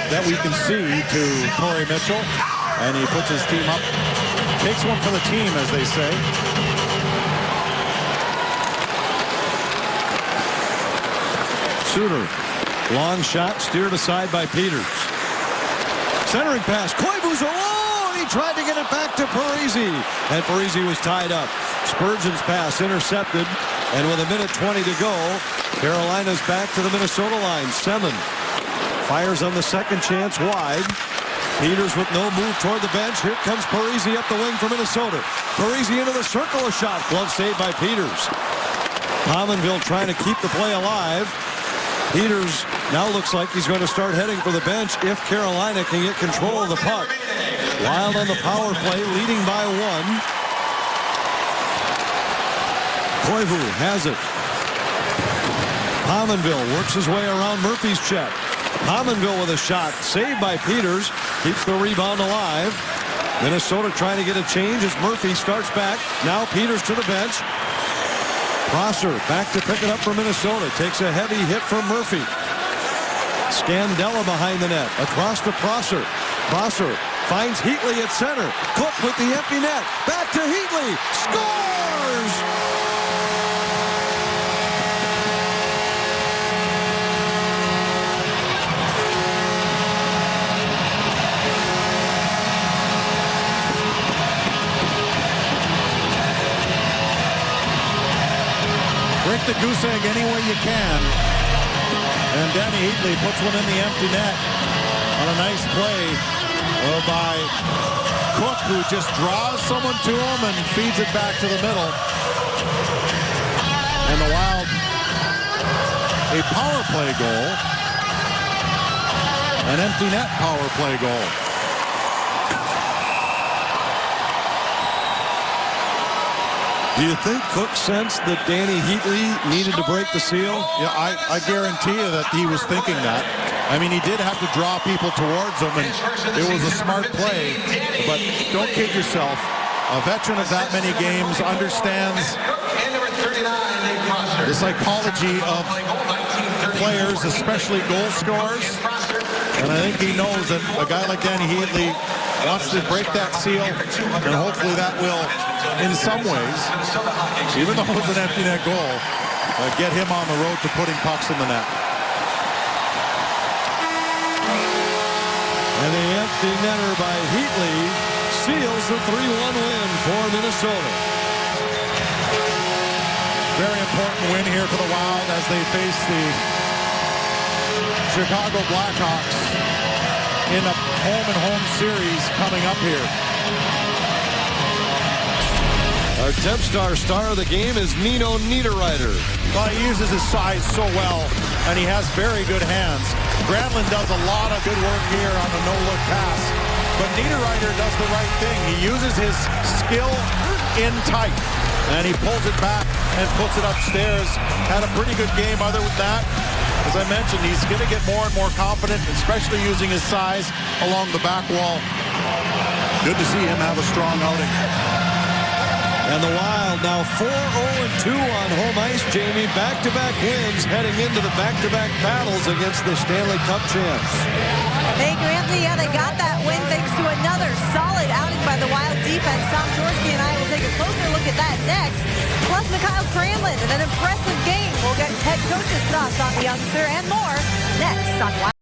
that we can see to Torrey Mitchell, and he puts his team up. Takes one for the team, as they say. Suter, long shot, steered aside by Peters. Centering pass, Koivu's alone. He tried to get it back to Parise, and Parise was tied up. Spurgeon's pass intercepted, and with 1:20 to go, Carolina's back to the Minnesota line. Semin fires on the second chance wide. Peters with no move toward the bench. Here comes Parise up the wing for Minnesota. Parise into the circle, a shot. Glove saved by Peters. Pominville trying to keep the play alive. Peters now looks like he's going to start heading for the bench if Carolina can get control of the puck. Wild on the power play, leading by 1. Koivu has it. Pominville works his way around Murphy's check. Pominville with a shot, saved by Peters, keeps the rebound alive. Minnesota trying to get a change as Murphy starts back. Now Peters to the bench. Prosser back to pick it up for Minnesota. Takes a heavy hit from Murphy. Scandella behind the net. Across to Prosser. Prosser finds Heatley at center. Cook with the empty net. Back to Heatley. Scores! Break the goose egg any way you can. And Danny Heatley puts one in the empty net on a nice play by Cook, who just draws someone to him and feeds it back to the middle. And the Wild, a power play goal, an empty net power play goal. Do you think Cook sensed that Danny Heatley needed to break the seal? Yeah, I guarantee you that he was thinking that. I mean, he did have to draw people towards him, and it was a smart play. But don't kid yourself. A veteran of that many games understands the psychology of players, especially goal scorers. And I think he knows that a guy like Danny Heatley wants to break that seal, and hopefully that will, in some ways, even though it was an empty net goal, get him on the road to putting pucks in the net. And the empty netter by Heatley seals the 3-1 win for Minnesota. Very important win here for the Wild as they face the Chicago Blackhawks in a home-and-home series coming up here. Our Tempstar star of the game is Nino Niederreiter. Well, he uses his size so well, and he has very good hands. Granlund does a lot of good work here on the no-look pass, but Niederreiter does the right thing. He uses his skill in tight, and he pulls it back and puts it upstairs. Had a pretty good game other than that. As I mentioned, he's going to get more and more confident, especially using his size along the back wall. Good to see him have a strong outing. And the Wild now 4-0-2 on home ice, Jamie. Back-to-back wins heading into the back-to-back battles against the Stanley Cup champs. Thank you, Anthony. Yeah, they got that win thanks to another solid outing by the Wild defense. Tom Jaworski and I will take a closer look at that next. Plus, Mikhail Granlund and an impressive game. We'll get head coach's thoughts on the youngster and more next on Wild.